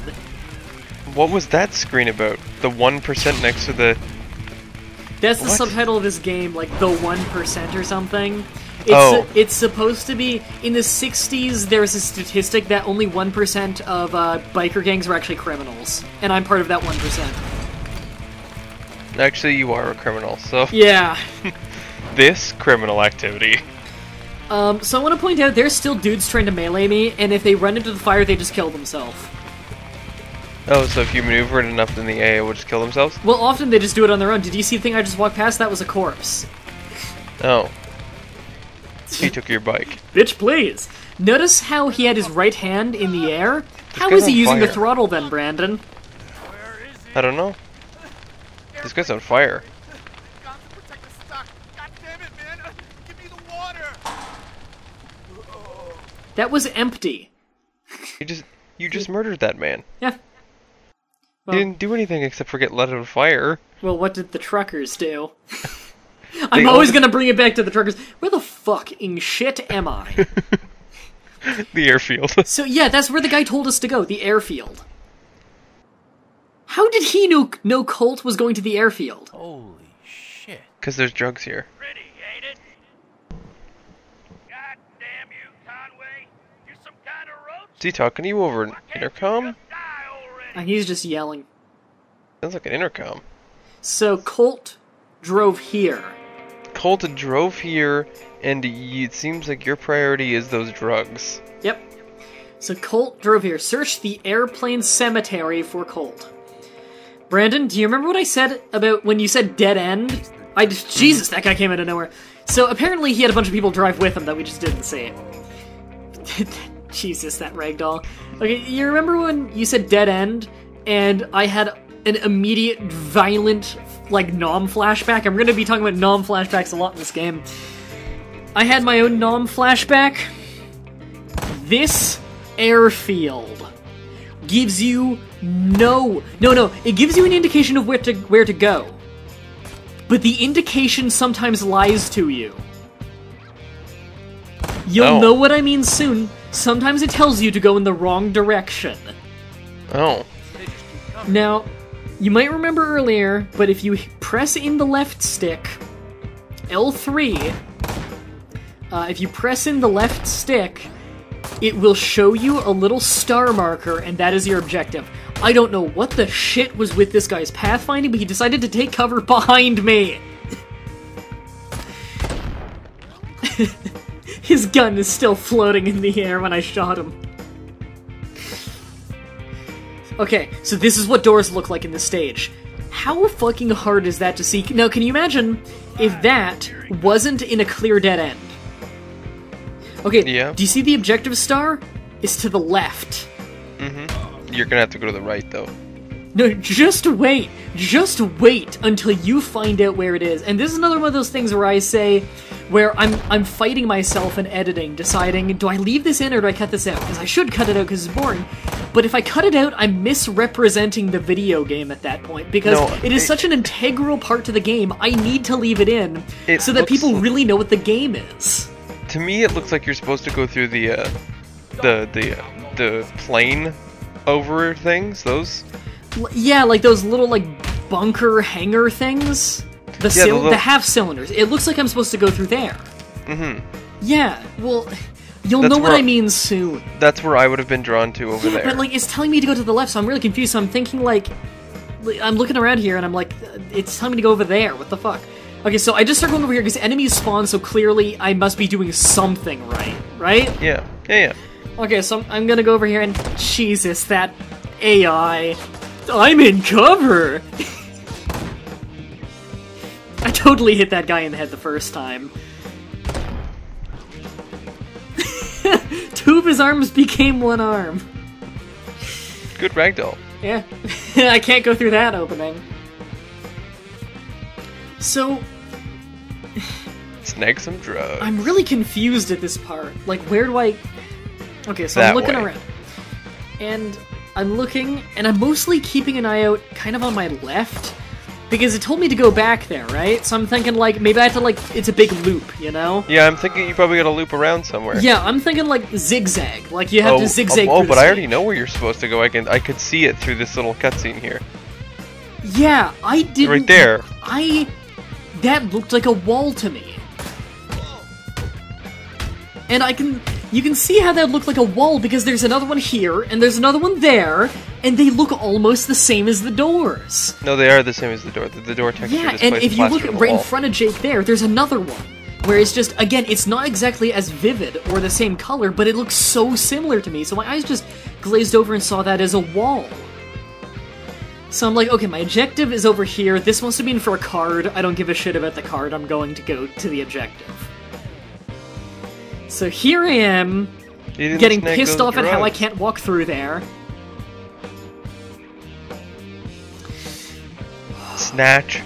What was that screen about? The 1% next to the... That's the What? subtitle of this game, like the 1% or something. It's supposed to be, in the 60s, there's a statistic that only 1% of biker gangs were actually criminals. And I'm part of that 1%. Actually, you are a criminal, so... Yeah. This criminal activity. So I want to point out, there's still dudes trying to melee me, and if they run into the fire, they just kill themselves. Oh, so if you maneuver it enough, then the AA will just kill themselves? Well, often they just do it on their own. Did you see the thing I just walked past? That was a corpse. Oh. He took your bike. Bitch, please. Notice how he had his right hand in the air? How guy's is he on using the fire. throttle then, Brandon? I don't know. This guy's on fire. Got to protect the stock. God damn it, man. Give me the water. That was empty. You just murdered that man. Yeah. He Well, didn't do anything except for get lit on fire. well, what did the truckers do? I'm always gonna bring it back to the truckers. Where the fucking shit am I? The airfield. So yeah, that's where the guy told us to go, the airfield. How did he know Colt was going to the airfield? Holy shit. Because there's drugs here. Pretty, ain't it? God damn you, Conway. You're some kind of roach. Is he talking to you over an Why can't you intercom? just die already? And he's just yelling. Sounds like an intercom. So Colt drove here. Colt drove here, and it seems like your priority is those drugs. Yep. So Colt drove here. Search the airplane cemetery for Colt. Brandon, do you remember what I said about when you said dead end? Jesus, that guy came out of nowhere. So apparently he had a bunch of people drive with him that we just didn't see. Jesus, that ragdoll. Okay, you remember when you said dead end, and I had an immediate, violent, like, Nom flashback? I'm gonna be talking about Nom flashbacks a lot in this game. I had my own Nom flashback. This airfield gives you it gives you an indication of where to go. But the indication sometimes lies to you. You'll know what I mean soon. Sometimes it tells you to go in the wrong direction. Oh. Now, you might remember earlier, but if you press in the left stick, L3, if you press in the left stick, it will show you a little star marker, and that is your objective. I don't know what the shit was with this guy's pathfinding, but he decided to take cover behind me. His gun is still floating in the air when I shot him. Okay, so this is what doors look like in the stage. How fucking hard is that to see? Now, can you imagine if that wasn't in a clear dead end? Okay, Yeah. do you see the objective star? It's to the left. Mm-hmm. You're gonna have to go to the right, though. No, just wait. Just wait until you find out where it is. And this is another one of those things where I say, where I'm fighting myself in editing, deciding, do I leave this in or do I cut this out? Because I should cut it out because it's boring. But if I cut it out, I'm misrepresenting the video game at that point. Because it is such an integral part to the game, I need to leave it in so that people really know what the game is. To me, it looks like you're supposed to go through the plane over things, those? Yeah, like those little, like, bunker hangar things. The half cylinders. It looks like I'm supposed to go through there. Mm-hmm. Yeah, well, you'll know what I mean soon. That's where I would have been drawn to over there. But, like, it's telling me to go to the left, so I'm really confused. So I'm thinking, like, I'm looking around here and I'm like, it's telling me to go over there. What the fuck? Okay, so I just start going over here because enemies spawn, so clearly I must be doing something right? Yeah. Yeah. Okay, so I'm gonna go over here and... Jesus, that AI. I'm in cover! I totally hit that guy in the head the first time. Two of his arms became one arm. Good ragdoll. Yeah. I can't go through that opening. So... Snag some drugs. I'm really confused at this part. Like, where do I... Okay, so That I'm looking way. around. And I'm looking, and I'm mostly keeping an eye out kind of on my left, because it told me to go back there, right? So I'm thinking, like, maybe I have to, like, it's a big loop, you know? Yeah, I'm thinking you probably gotta loop around somewhere. Yeah, I'm thinking, like, zigzag. Like, you have to zigzag Oh, through but the I already stage. know where you're supposed to go. I could see it through this little cutscene here. Yeah, I didn't... Right there. That looked like a wall to me. And you can see how that looked like a wall because there's another one here, and there's another one there, and they look almost the same as the doors. No, they are the same as the door. The door texture Yeah, displays and if the you look plaster on the right in wall. front of Jake there's another one. Where it's just, again, it's not exactly as vivid or the same color, but it looks so similar to me, so my eyes just glazed over and saw that as a wall. So I'm like, okay, my objective is over here, this must have been for a card, I don't give a shit about the card, I'm going to go to the objective. So here I am, You didn't getting snag pissed those off at how I drugs. can't walk through there. Snatch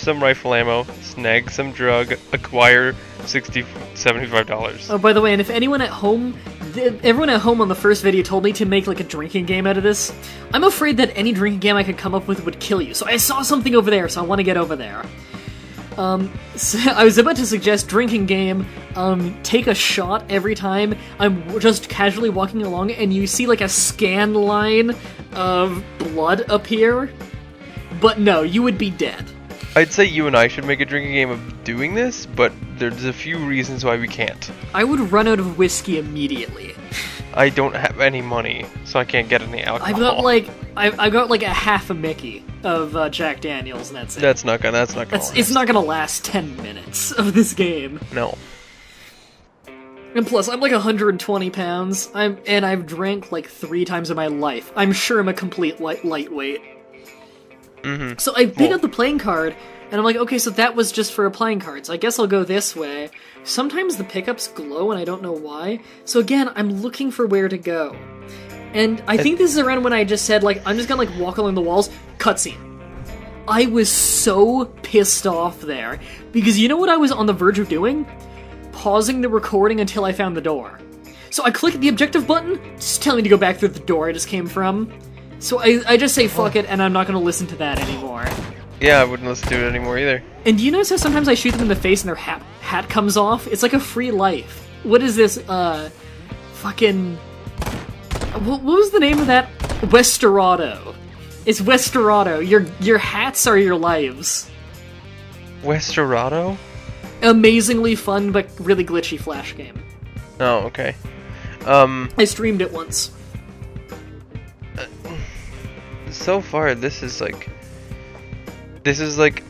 some rifle ammo, snag some drug, acquire $75. Oh, by the way, and if anyone at home, everyone at home on the first video told me to make like a drinking game out of this, I'm afraid that any drinking game I could come up with would kill you. So I saw something over there, so I want to get over there. So I was about to suggest drinking game, take a shot every time I'm just casually walking along and you see like a scan line of blood appear. But no, you would be dead. I'd say you and I should make a drinking game of doing this, but there's a few reasons why we can't. I would run out of whiskey immediately. I don't have any money, so I can't get any alcohol. I've got like a half a Mickey of Jack Daniels, and that's it. That's not gonna It's last. not gonna last 10 minutes of this game. No. And plus, I'm like 120 pounds, and I've drank like 3 times in my life. I'm sure I'm a complete lightweight. Mm-hmm. So I pick up the playing card, and I'm like, okay, so that was just for a playing card, so I guess I'll go this way. Sometimes the pickups glow, and I don't know why. So again, I'm looking for where to go. And I think this is around when I just said, like, I'm just gonna, like, walk along the walls. Cutscene. I was so pissed off there. Because you know what I was on the verge of doing? Pausing the recording until I found the door. So I click the objective button, just telling me to go back through the door I just came from. So I just say fuck it, and I'm not gonna listen to that anymore. Yeah, I wouldn't listen to it anymore either. And do you notice how sometimes I shoot them in the face and their hat comes off? It's like a free life. What is this, fucking... What was the name of that? Westerado. It's Westerado. Your hats are your lives. Westerado? Amazingly fun, but really glitchy Flash game. Oh, okay. I streamed it once. So far, this is like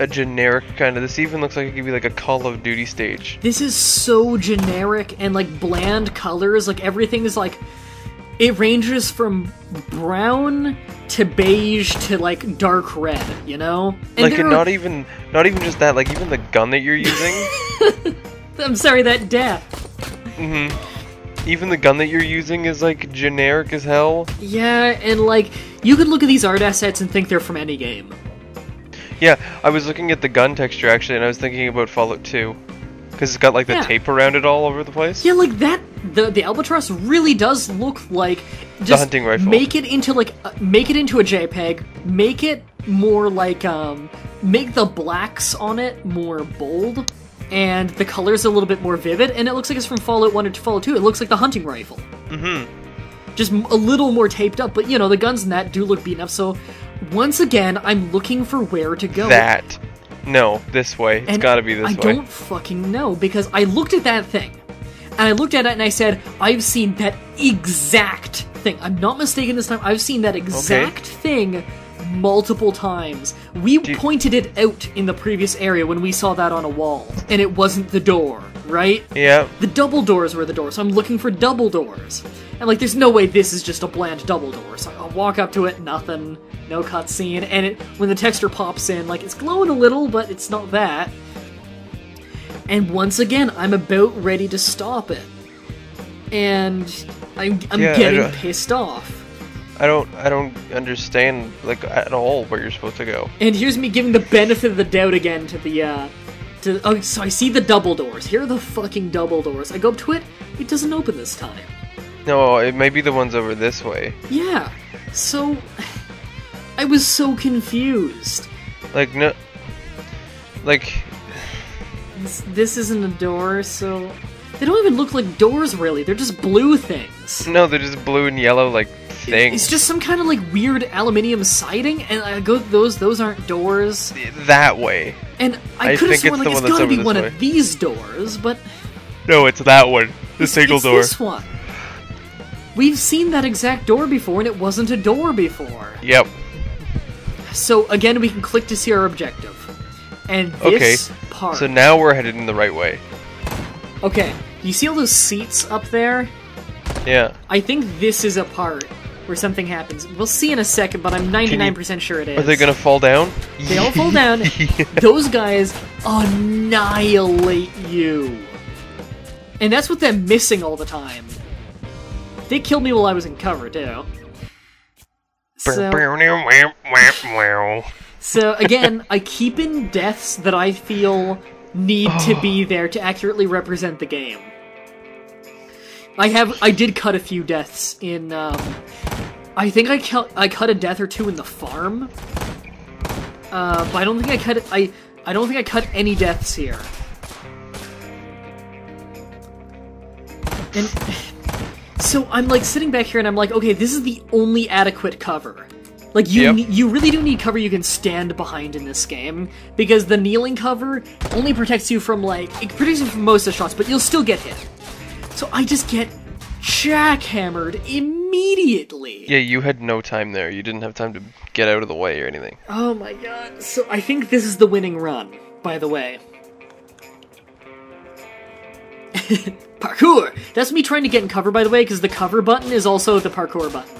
a generic kind of. This even looks like it could be like a Call of Duty stage. This is so generic and like bland colors. Like everything is like, it ranges from brown to beige to like dark red. You know, and Like, and not even just that. Like even the gun that you're using. I'm sorry, that death. Even the gun that you're using is like generic as hell. Yeah, and like you could look at these art assets and think they're from any game. Yeah, I was looking at the gun texture actually, and I was thinking about Fallout 2, because it's got like the tape around it all over the place. Yeah, like that. The Albatross really does look like just the hunting rifle. Make it into like make it into a JPEG. Make it more like make the blacks on it more bold, and the colors a little bit more vivid. And it looks like it's from Fallout 1 or Fallout 2. It looks like the hunting rifle. Just a little more taped up, but you know the guns in that do look beaten up. So once again, I'm looking for where to go. No, this way. It's gotta be this way. I don't fucking know, because I looked at that thing, and I looked at it and I said, I've seen that exact thing. I'm not mistaken this time. I've seen that exact thing multiple times. We pointed it out in the previous area when we saw that on a wall, and it wasn't the door, right? Yeah. The double doors were the door, so I'm looking for double doors. And, like, there's no way this is just a bland double door. So I'll walk up to it, nothing, no cutscene, and when the texture pops in, like, it's glowing a little, but it's not that. And once again, I'm about ready to stop it. And I'm getting pissed off. I don't understand, like, at all where you're supposed to go. And here's me giving the benefit of the doubt again to the, oh, so I see the double doors. Here are the fucking double doors. I go up to it, it doesn't open this time. No, it may be the ones over this way. Yeah, so... I was so confused. Like, no... Like... This isn't a door, so... They don't even look like doors, really. They're just blue things. No, they're just blue and yellow, like, things. It's just some kind of, like, weird aluminium siding, and I go, those aren't doors. That way. And I could have sworn, like, it's gotta be one of these doors, but... No, it's that one. The single door. It's this one. We've seen that exact door before, and it wasn't a door before. Yep. So, again, we can click to see our objective. And this part... So now we're headed in the right way. Okay, you see all those seats up there? Yeah. I think this is a part where something happens. We'll see in a second, but I'm 99% sure it is. Are they gonna fall down? They all fall down. Those guys annihilate you. And that's what they're missing all the time. They killed me while I was in cover, too. So again, I keep in deaths that I feel need to be there to accurately represent the game. I did cut a few deaths in, I think I cut a death or two in the farm. But I don't think I don't think I cut any deaths here. And so I'm like sitting back here and I'm like, okay, this is the only adequate cover. Like, you really do need cover you can stand behind in this game, because the kneeling cover only protects you from, like, it protects you from most of the shots, but you'll still get hit. So I just get jackhammered immediately. Yeah, you had no time there. You didn't have time to get out of the way or anything. Oh my god. So I think this is the winning run, by the way. Parkour! That's me trying to get in cover, by the way, because the cover button is also the parkour button.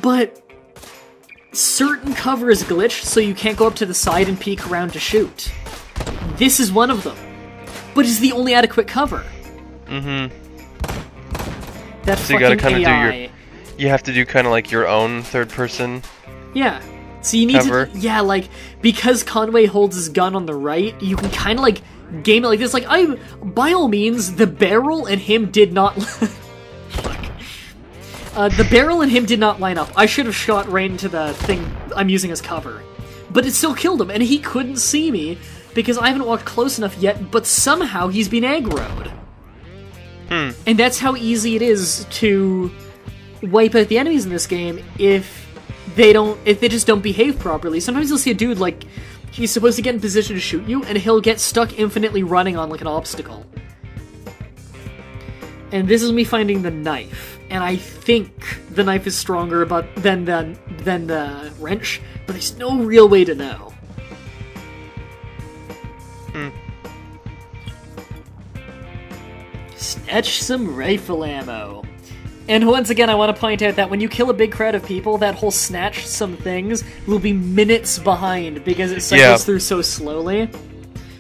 But certain cover is glitched, so you can't go up to the side and peek around to shoot. This is one of them. But it's the only adequate cover. Mm-hmm. That so you gotta kind of do your... You have to do kind of like your own third person. Yeah. So you need cover. to... Yeah, like, because Conway holds his gun on the right, you can kind of, like, game it like this. Like, by all means, the barrel and him did not... the barrel and him did not line up. I should have shot right into the thing I'm using as cover. But it still killed him, and he couldn't see me, because I haven't walked close enough yet, but somehow he's been aggroed. And that's how easy it is to wipe out the enemies in this game if they just don't behave properly. Sometimes you'll see a dude, like, he's supposed to get in position to shoot you, and he'll get stuck infinitely running on, like, an obstacle. And this is me finding the knife. And I think the knife is stronger than the wrench, but there's no real way to know. Snatch some rifle ammo. And once again, I want to point out that when you kill a big crowd of people, that whole snatch some things will be minutes behind because it cycles through so slowly.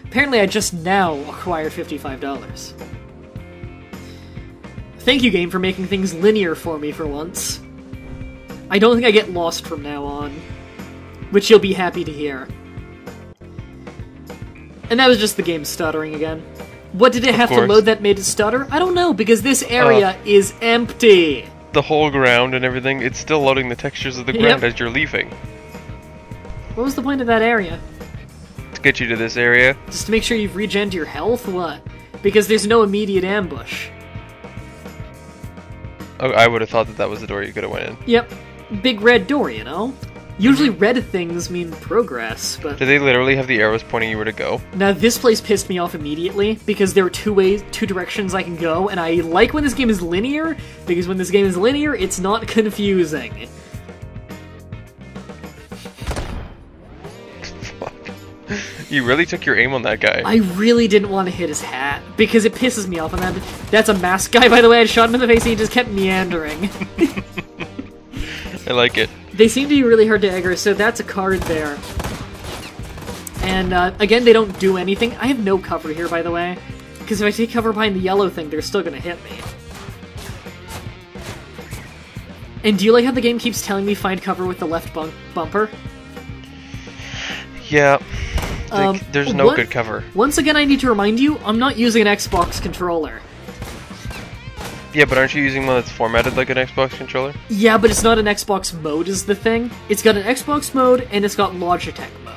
Apparently, I just now acquired $55. Thank you, game, for making things linear for me for once. I don't think I get lost from now on, which you'll be happy to hear. And that was just the game stuttering again. What did it have to load that made it stutter? I don't know, because this area is empty. The whole ground and everything, it's still loading the textures of the ground as you're leaving. What was the point of that area? To get you to this area. Just to make sure you've regened your health? What? Because there's no immediate ambush. Oh, I would have thought that was the door you could have went in. Yep. Big red door, you know? Usually red things mean progress, but... Did they literally have the arrows pointing you where to go? Now, this place pissed me off immediately, because there are two directions I can go, and I like when this game is linear, because when this game is linear, it's not confusing. You really took your aim on that guy. I really didn't want to hit his hat, because it pisses me off. And that's a masked guy, by the way. I shot him in the face and he just kept meandering. I like it. They seem to be really hard to aggro, so that's a card there. And, again, they don't do anything. I have no cover here, by the way. Because if I take cover behind the yellow thing, they're still gonna hit me. And do you like how the game keeps telling me find cover with the left bumper? Yeah. There's no good cover. Once again, I need to remind you, I'm not using an Xbox controller. Yeah, but aren't you using one that's formatted like an Xbox controller? Yeah, but it's not an Xbox mode is the thing. It's got an Xbox mode, and it's got Logitech mode.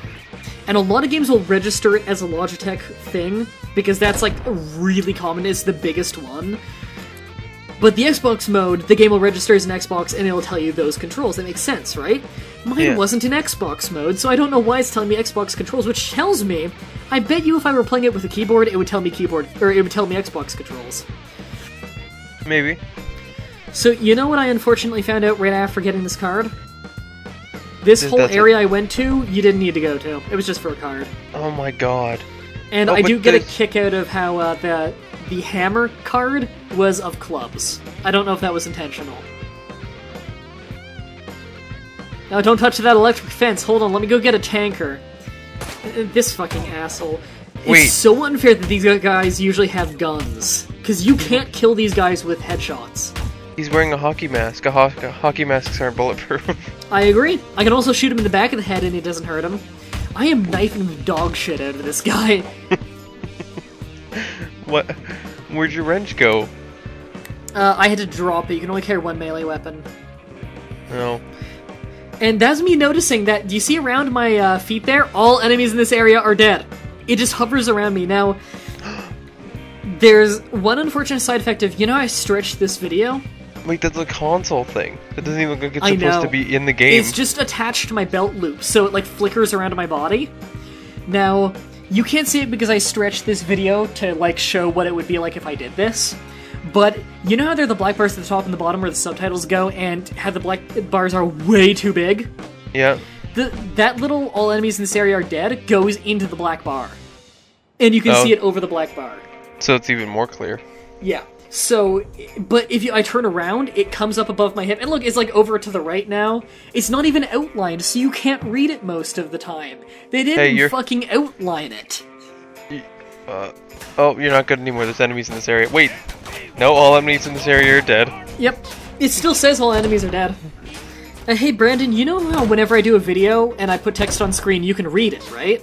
And a lot of games will register it as a Logitech thing, because that's, like, really common. It's the biggest one. But the Xbox mode, the game will register as an Xbox, and it'll tell you those controls. That makes sense, right? Mine wasn't in Xbox mode, so I don't know why it's telling me Xbox controls, which tells me, I bet you if I were playing it with a keyboard, it would tell me Xbox controls. Maybe. So, you know what I unfortunately found out right after getting this card? This whole area I went to, you didn't need to go to. It was just for a card. Oh my god. And I do get a kick out of how the hammer card was of clubs. I don't know if that was intentional. Now, don't touch that electric fence. Hold on, let me go get a tanker. This fucking asshole. It's so unfair that these guys usually have guns. Because you can't kill these guys with headshots. He's wearing a hockey mask. Hockey masks aren't bulletproof. I agree. I can also shoot him in the back of the head and it doesn't hurt him. I am knifing dog shit out of this guy. What? Where'd your wrench go? I had to drop it. You can only carry one melee weapon. No. And that's me noticing that, do you see around my feet there? All enemies in this area are dead. It just hovers around me. Now, there's one unfortunate side effect of, you know how I stretched this video? Wait, that's a console thing. That doesn't even look like it's supposed to be in the game. It's just attached to my belt loop, so it like flickers around my body. Now, you can't see it because I stretched this video to like show what it would be like if I did this. But you know how there are the black bars at the top and the bottom where the subtitles go, and how the black bars are way too big? Yeah. That little "all enemies in this area are dead" goes into the black bar. And you can see it over the black bar. So it's even more clear. Yeah. So, but if I turn around, it comes up above my hip. And look, it's like over to the right now. It's not even outlined, so you can't read it most of the time. They didn't fucking outline it. Oh, you're not good anymore. There's enemies in this area. Wait. No, all enemies in this area are dead. Yep. It still says all enemies are dead. Hey, Brandon, you know how whenever I do a video and I put text on screen, you can read it, right?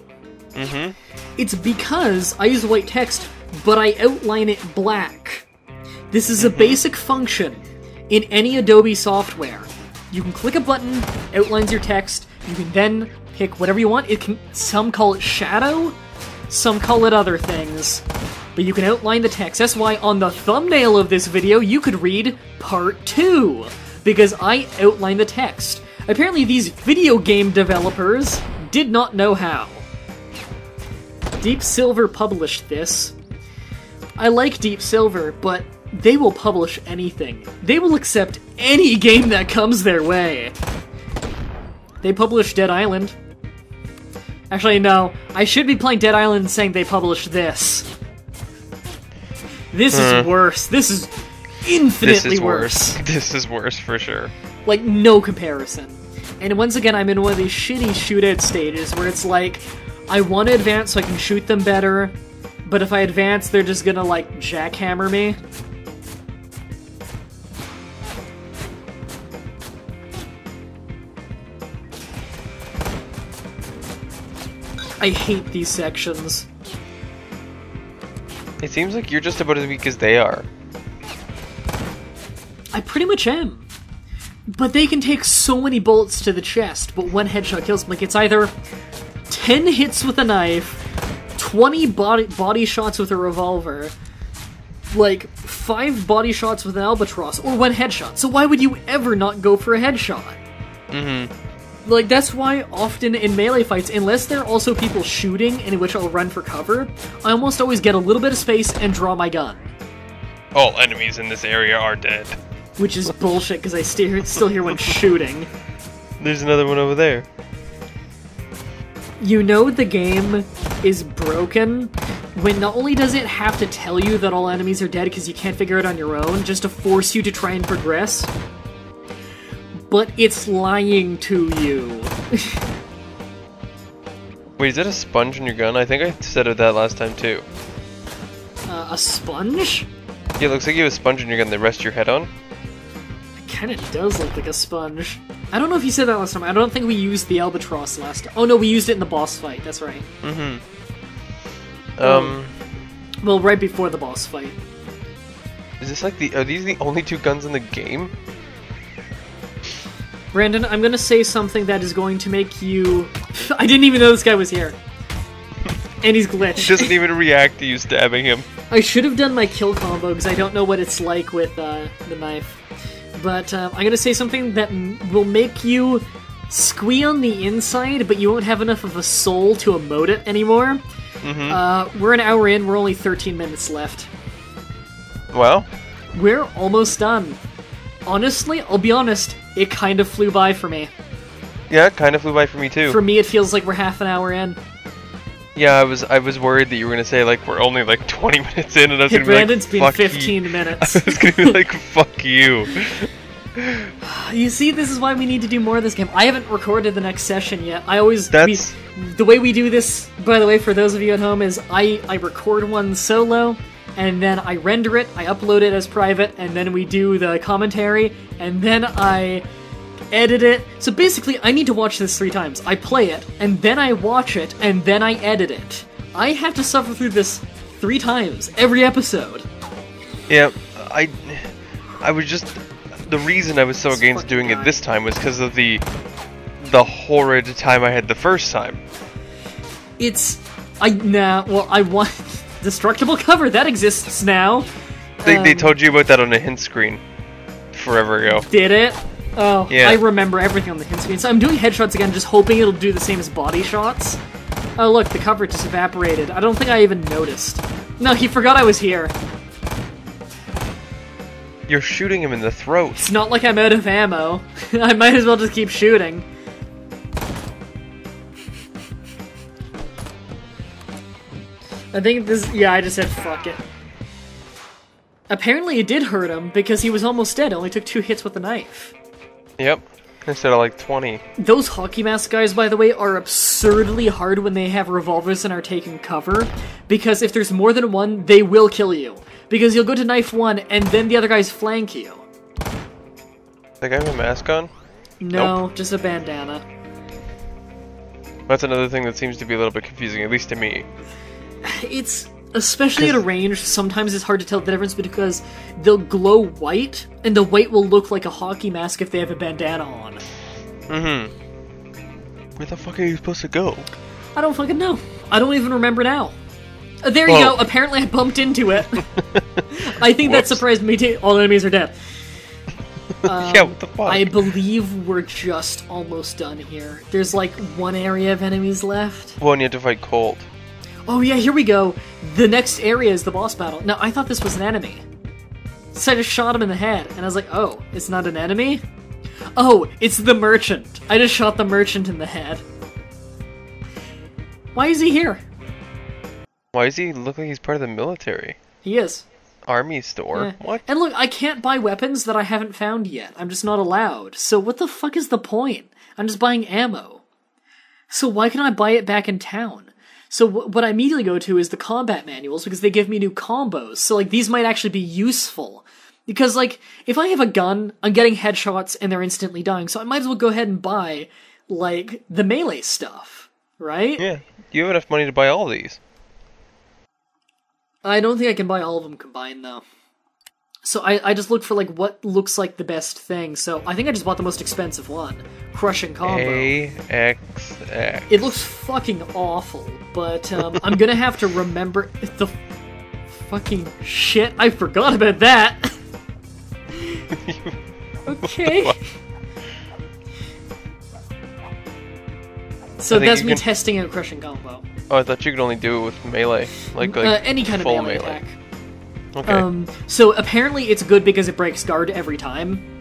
Mm-hmm. It's because I use white text, but I outline it black. This is a basic function in any Adobe software. You can click a button, outlines your text, you can then pick whatever you want. Some call it shadow, some call it other things, but you can outline the text. That's why on the thumbnail of this video, you could read Part 2, because I outlined the text. Apparently these video game developers did not know how. Deep Silver published this. I like Deep Silver, but they will publish anything. They will accept any game that comes their way. They published Dead Island. Actually, no. I should be playing Dead Island and saying they published this. This is worse. This is infinitely worse. This is worse for sure. Like, no comparison. And once again, I'm in one of these shitty shootout stages where it's like, I want to advance so I can shoot them better, but if I advance, they're just gonna, like, jackhammer me. I hate these sections. It seems like you're just about as weak as they are. I pretty much am. But they can take so many bullets to the chest, but one headshot kills them. Like, it's either 10 hits with a knife, 20 body shots with a revolver, like 5 body shots with an albatross, or 1 headshot. So why would you ever not go for a headshot? Mm-hmm. Like, that's why often in melee fights, unless there are also people shooting, in which I'll run for cover, I almost always get a little bit of space and draw my gun. All enemies in this area are dead. Which is bullshit, because I still hear one shooting. There's another one over there. You know the game is broken when not only does it have to tell you that all enemies are dead because you can't figure it on your own, just to force you to try and progress, but it's lying to you. Wait, is that a sponge in your gun? I think I said it that last time too. A sponge? Yeah, it looks like you have a sponge in your gun that rests your head on. It kinda does look like a sponge. I don't know if you said that last time. I don't think we used the albatross last time. Oh no, we used it in the boss fight, that's right. Mm-hmm. Well, right before the boss fight. Is this like are these the only 2 guns in the game? Brandon, I'm gonna say something that is going to make you... I didn't even know this guy was here. And he's glitched. He doesn't even react to you stabbing him. I should have done my kill combo, because I don't know what it's like with the knife. But I'm gonna say something that will make you squee on the inside, but you won't have enough of a soul to emote it anymore. Mm-hmm. We're an hour in, we're only 13 minutes left. Well? We're almost done. Honestly, I'll be honest, it kind of flew by for me. Yeah, it kind of flew by for me too. For me, it feels like we're half an hour in. Yeah, I was worried that you were gonna say like we're only like 20 minutes in, and I was gonna be like, Brandon's been 15 minutes. I was gonna be like, fuck you. You see, this is why we need to do more of this game. I haven't recorded the next session yet. The way we do this, by the way, for those of you at home, is I record one solo, and then I render it, I upload it as private, and then we do the commentary, and then I edit it. So basically, I need to watch this 3 times. I play it, and then I watch it, and then I edit it. I have to suffer through this 3 times, every episode. Yeah, I was just... The reason I was so against doing it this time was because of the horrid time I had the first time. I want destructible cover, that exists now. They told you about that on a hint screen forever ago. Did it? Oh, yeah. I remember everything on the hint screen. So I'm doing headshots again, just hoping it'll do the same as body shots. Oh look, the cover just evaporated. I don't think I even noticed. No, he forgot I was here. You're shooting him in the throat. It's not like I'm out of ammo. I might as well just keep shooting. I think this... Yeah, I just said fuck it. Apparently it did hurt him, because he was almost dead. It only took 2 hits with the knife. Yep. Instead of like 20. Those hockey mask guys, by the way, are absurdly hard when they have revolvers and are taking cover, because if there's more than one, they will kill you. Because you'll go to knife one, and then the other guys flank you. That guy have a mask on? No, nope. Just a bandana. That's another thing that seems to be a little bit confusing, at least to me. It's... Especially at a range, sometimes it's hard to tell the difference because they'll glow white, and the white will look like a hockey mask if they have a bandana on. Mm-hmm. Where the fuck are you supposed to go? I don't fucking know. I don't even remember now. There you go. Apparently I bumped into it. I think that surprised me too. All enemies are dead. Yeah, what the fuck? I believe we're just almost done here. There's like 1 area of enemies left. Well, and you have to fight Colt. Oh yeah, here we go. The next area is the boss battle. Now, I thought this was an enemy. So I just shot him in the head, and I was like, oh, it's not an enemy? Oh, it's the merchant. I just shot the merchant in the head. Why is he here? Why does he look like he's part of the military? He is. Army store? Yeah. What? And look, I can't buy weapons that I haven't found yet. I'm just not allowed. So what the fuck is the point? I'm just buying ammo. So why can't I buy it back in town? So what I immediately go to is the combat manuals, because they give me new combos. So, like, these might actually be useful. Because, like, if I have a gun, I'm getting headshots and they're instantly dying. So I might as well go ahead and buy, like, the melee stuff. Right? Yeah. You have enough money to buy all these. I don't think I can buy all of them combined, though. So I just look for, like, what looks like the best thing. So I think I just bought the most expensive one. Crushing Combo. AXX. It looks fucking awful, but I'm gonna have to remember the fucking shit. I forgot about that. Okay. So that's me testing out Crushing Combo. Oh, I thought you could only do it with melee. Like any kind of melee attack. Okay. So apparently it's good because it breaks guard every time.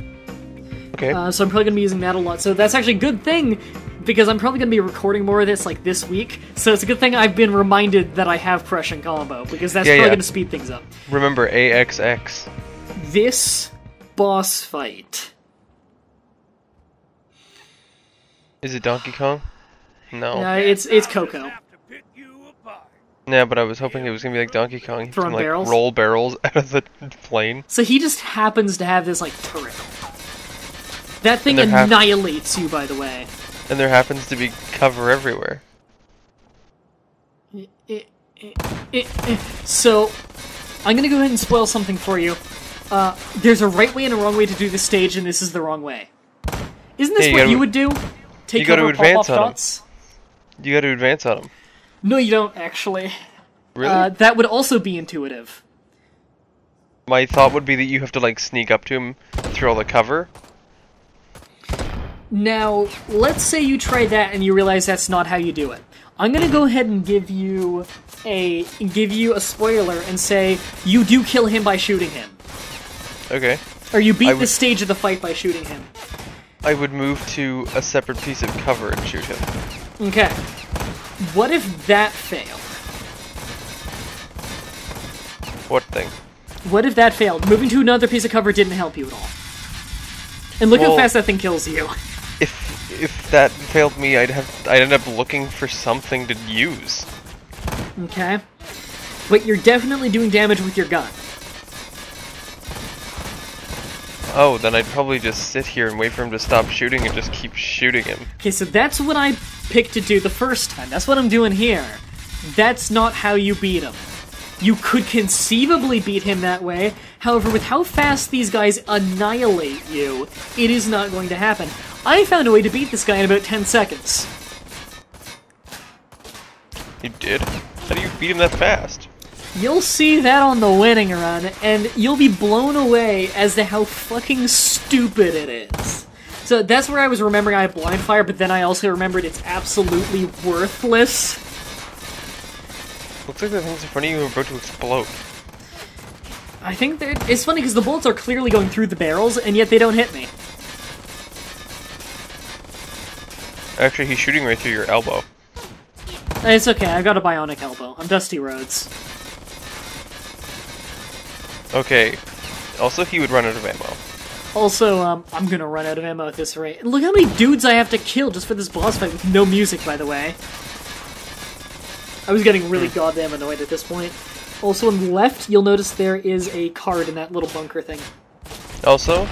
Okay. So I'm probably going to be using that a lot. So that's actually a good thing because I'm probably going to be recording more of this like this week, so it's a good thing I've been reminded that I have Crush and Combo, because that's probably going to speed things up. Remember, AXX. This boss fight. Is it Donkey Kong? No. It's Coco. Yeah, but I was hoping it was going to be like Donkey Kong. He Throwing can, like, barrels? roll barrels out of the plane. So he just happens to have this, like, turret. That thing annihilates you, by the way. And there happens to be cover everywhere. So, I'm gonna go ahead and spoil something for you. There's a right way and a wrong way to do this stage, and this is the wrong way. Isn't this what you would do? Take cover, pop-off shots? You gotta advance on him. No, you don't, actually. Really? That would also be intuitive. My thought would be that you have to, like, sneak up to him through all the cover. Now, let's say you try that and you realize that's not how you do it. I'm gonna go ahead and give you a spoiler and say you do kill him by shooting him. Okay. Or you beat the stage of the fight by shooting him. I would move to a separate piece of cover and shoot him. Okay. What if that failed? What thing? What if that failed? Moving to another piece of cover didn't help you at all. And look how fast that thing kills you. If that failed me, I'd end up looking for something to use. Okay. But you're definitely doing damage with your gun. Oh, then I'd probably just sit here and wait for him to stop shooting and just keep shooting him. Okay, so that's what I picked to do the first time. That's what I'm doing here. That's not how you beat him. You could conceivably beat him that way. However, with how fast these guys annihilate you, it is not going to happen. I found a way to beat this guy in about 10 seconds. You did? How do you beat him that fast? You'll see that on the winning run, and you'll be blown away as to how fucking stupid it is. So that's where I was remembering I have blind fire, but then I also remembered it's absolutely worthless. Looks like the things in front of you are about to explode. I think it's funny because the bullets are clearly going through the barrels, and yet they don't hit me. Actually, he's shooting right through your elbow. It's okay, I've got a bionic elbow. I'm Dusty Rhodes. Okay. Also, he would run out of ammo. Also, I'm gonna run out of ammo at this rate. Look how many dudes I have to kill just for this boss fight with no music, by the way. I was getting really goddamn annoyed at this point. Also, on the left, you'll notice there is a card in that little bunker thing. Also?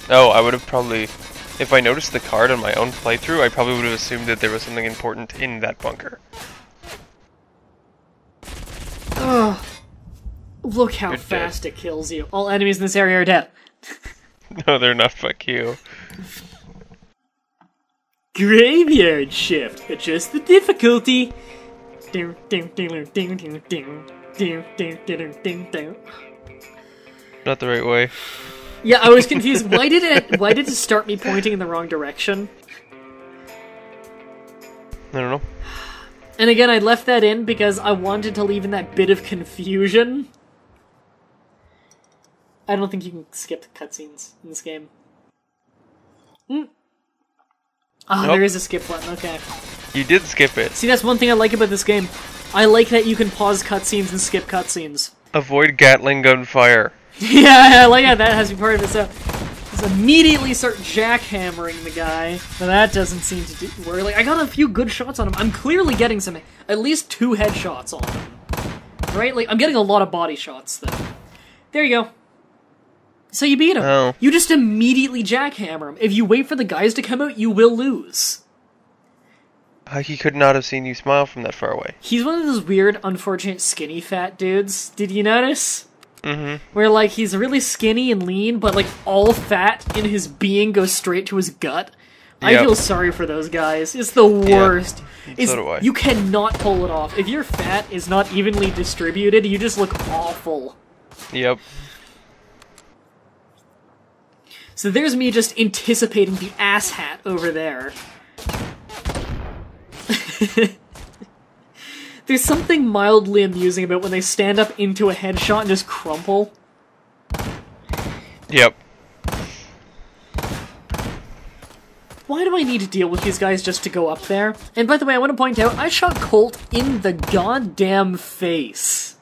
Oh, I would have probably... If I noticed the card on my own playthrough, I probably would have assumed that there was something important in that bunker. Ugh. Look how fast it kills you. All enemies in this area are dead. No, they're not, fuck you. Graveyard shift. Adjust the difficulty. Not the right way. Yeah, I was confused. Why did it start me pointing in the wrong direction? I don't know. And again, I left that in because I wanted to leave in that bit of confusion. I don't think you can skip cutscenes in this game. Ah, Nope. There is a skip button, okay. You did skip it. See, that's one thing I like about this game. I like that you can pause cutscenes and skip cutscenes. Avoid Gatling gun fire. Yeah, I like how that has to be part of it, so... Just immediately start jackhammering the guy, but that doesn't seem to work. Like, I got a few good shots on him. I'm clearly getting at least 2 headshots on him. Right? Like, I'm getting a lot of body shots, though. There you go. So you beat him. Oh. You just immediately jackhammer him. If you wait for the guys to come out, you will lose. He could not have seen you smile from that far away. He's one of those weird, unfortunate, skinny fat dudes. Did you notice? Mm-hmm. Where, like, he's really skinny and lean, but, like, all fat in his being goes straight to his gut. Yep. I feel sorry for those guys. It's the worst. Yep. So do I. You cannot pull it off. If your fat is not evenly distributed, you just look awful. Yep. So there's me just anticipating the ass hat over there. There's something mildly amusing about when they stand up into a headshot and just crumple. Yep. why do I need to deal with these guys just to go up there? And by the way, I want to point out, I shot Colt in the goddamn face.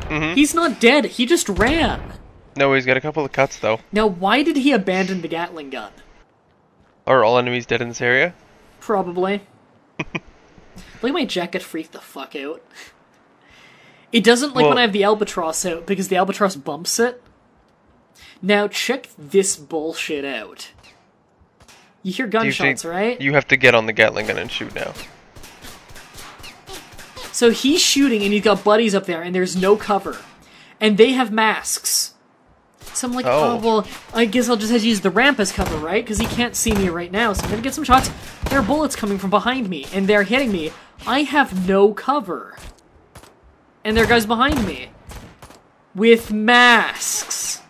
He's not dead, he just ran. No, he's got a couple of cuts, though. Now, why did he abandon the Gatling gun? Are all enemies dead in this area? Probably. Look at my jacket freak the fuck out. It doesn't like when I have the Albatross out, because the Albatross bumps it. Now, check this bullshit out. You hear gunshots, right? You have to get on the Gatling gun and shoot now. So he's shooting, and he's got buddies up there, and there's no cover. And they have masks. So I'm like, oh, well, I guess I'll just have to use the ramp as cover, right? Because he can't see me right now, so I'm gonna get some shots. There are bullets coming from behind me, and they're hitting me. I have no cover. And there are guys behind me. With masks.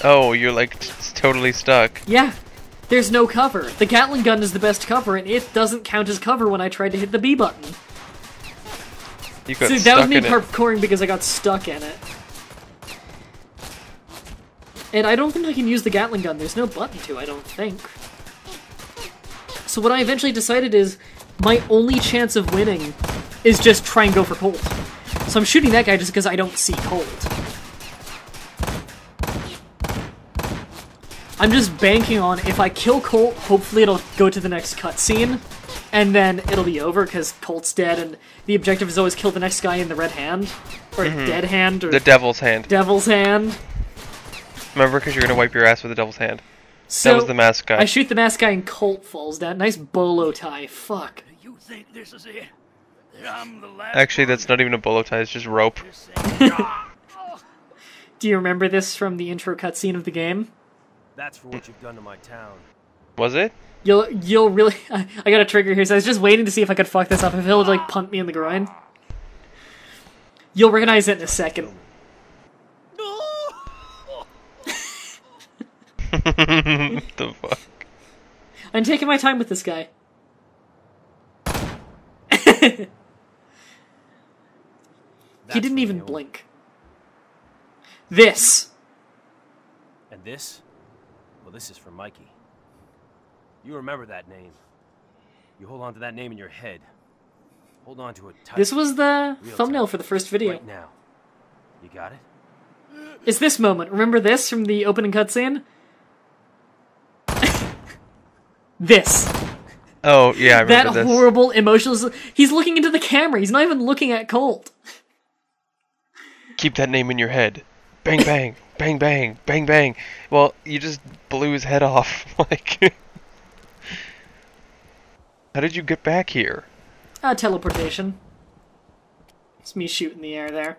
Oh, you're like totally stuck. Yeah. There's no cover. The Gatling gun is the best cover, and it doesn't count as cover when I tried to hit the B button. You got So that was me parkouring because I got stuck in it. And I don't think I can use the Gatling gun. There's no button to, I don't think. So what I eventually decided is, my only chance of winning is just try and go for Colt. So I'm shooting that guy just because I don't see Colt. I'm just banking on, if I kill Colt, hopefully it'll go to the next cutscene, and then it'll be over because Colt's dead, and the objective is always kill the next guy in the red hand, or dead hand, or the devil's hand. Devil's hand. Remember, because you're gonna wipe your ass with the devil's hand. So that was the mask guy. I shoot the mask guy and Colt falls down. Nice bolo tie. Fuck. You think this is it? That I'm the last Actually, that's not even a bolo tie. It's just rope. Do you remember this from the intro cutscene of the game? That's for what you've done to my town. Was it? You'll really. I got a trigger here, so I was just waiting to see if I could fuck this up. If he'll like punt me in the groin. You'll recognize it in a second. The fuck? I'm taking my time with this guy. He didn't even blink. This. And this? Well, this is for Mikey. You remember that name. You hold on to that name in your head. Hold on to it tight. This was the thumbnail for the first video. Right now. You got it? It's this moment. Remember this from the opening cutscene? This. Oh, yeah, I remember that this. horrible, emotional... He's looking into the camera. He's not even looking at Colt. Keep that name in your head. Bang, bang. Bang, bang. Bang, bang. Well, you just blew his head off. Like... How did you get back here? Teleportation. It's me shooting the air there.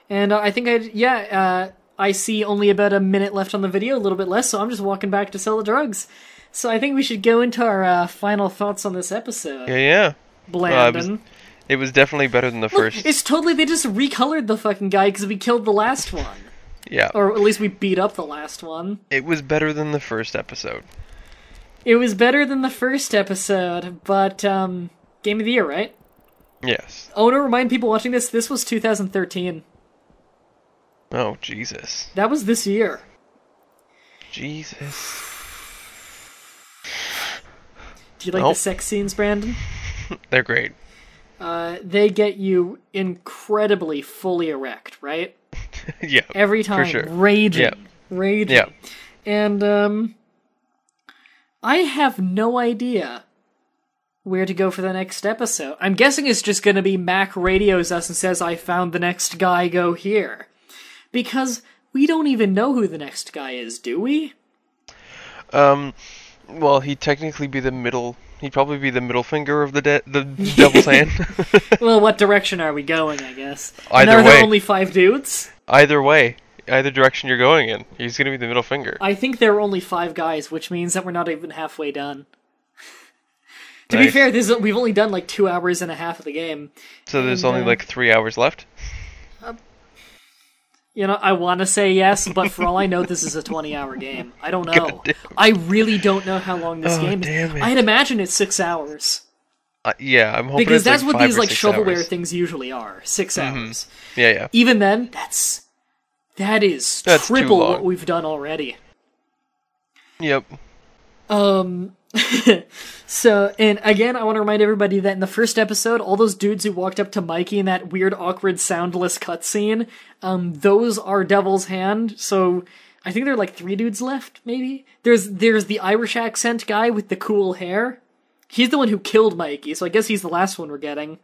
And I think I see only about a minute left on the video, a little bit less, so I'm just walking back to sell the drugs. So I think we should go into our final thoughts on this episode. Yeah. Blandon. It was definitely better than the first. It's totally, they just recolored the fucking guy because we killed the last one. Yeah. Or at least we beat up the last one. It was better than the first episode. It was better than the first episode, but, Game of the Year, right? Yes. I want to remind people watching this was 2013. Oh, Jesus. That was this year. Jesus. Do you like the sex scenes, Brandon? They're great. They get you incredibly fully erect, right? Yeah. Every time. For sure. Raging. Yeah. Raging. Yeah. And, I have no idea where to go for the next episode. I'm guessing it's just going to be Mac radios us and says, I found the next guy, go here. Because we don't even know who the next guy is, do we? Well, he'd technically be the middle... He'd probably be the middle finger of the devil's hand. Well, what direction are we going, I guess? Either and are way. there only 5 dudes? Either way. Either direction you're going in. He's going to be the middle finger. I think there are only 5 guys, which means that we're not even halfway done. To Nice. be fair, we've only done like 2 hours and a half of the game. So there's only like 3 hours left? You know, I want to say yes, but for all I know, this is a 20-hour game. I don't know. I really don't know how long this game is. Damn it. I'd imagine it's 6 hours. Yeah, I'm hoping Because it's that's like what 5 these or like 6 shovelware hours. things usually are. 6 hours. Yeah. Even then, that is That's too triple long. what we've done already. Yep. So, and again, I want to remind everybody that in the first episode, all those dudes who walked up to Mikey in that weird, awkward, soundless cutscene, those are Devil's Hand, so I think there are like 3 dudes left, maybe? There's the Irish accent guy with the cool hair. He's the one who killed Mikey, so I guess he's the last one we're getting.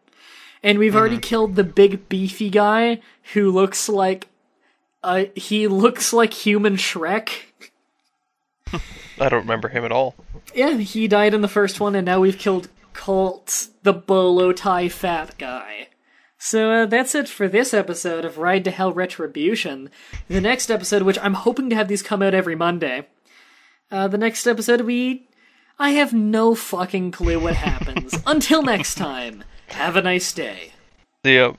And we've already killed the big, beefy guy who looks like, he looks like human Shrek. I don't remember him at all. Yeah, he died in the first one, and now we've killed Colt, the bolo tie fat guy. So that's it for this episode of Ride to Hell Retribution. The next episode, which I'm hoping to have these come out every Monday, the next episode I have no fucking clue what happens. Until next time, have a nice day. See ya.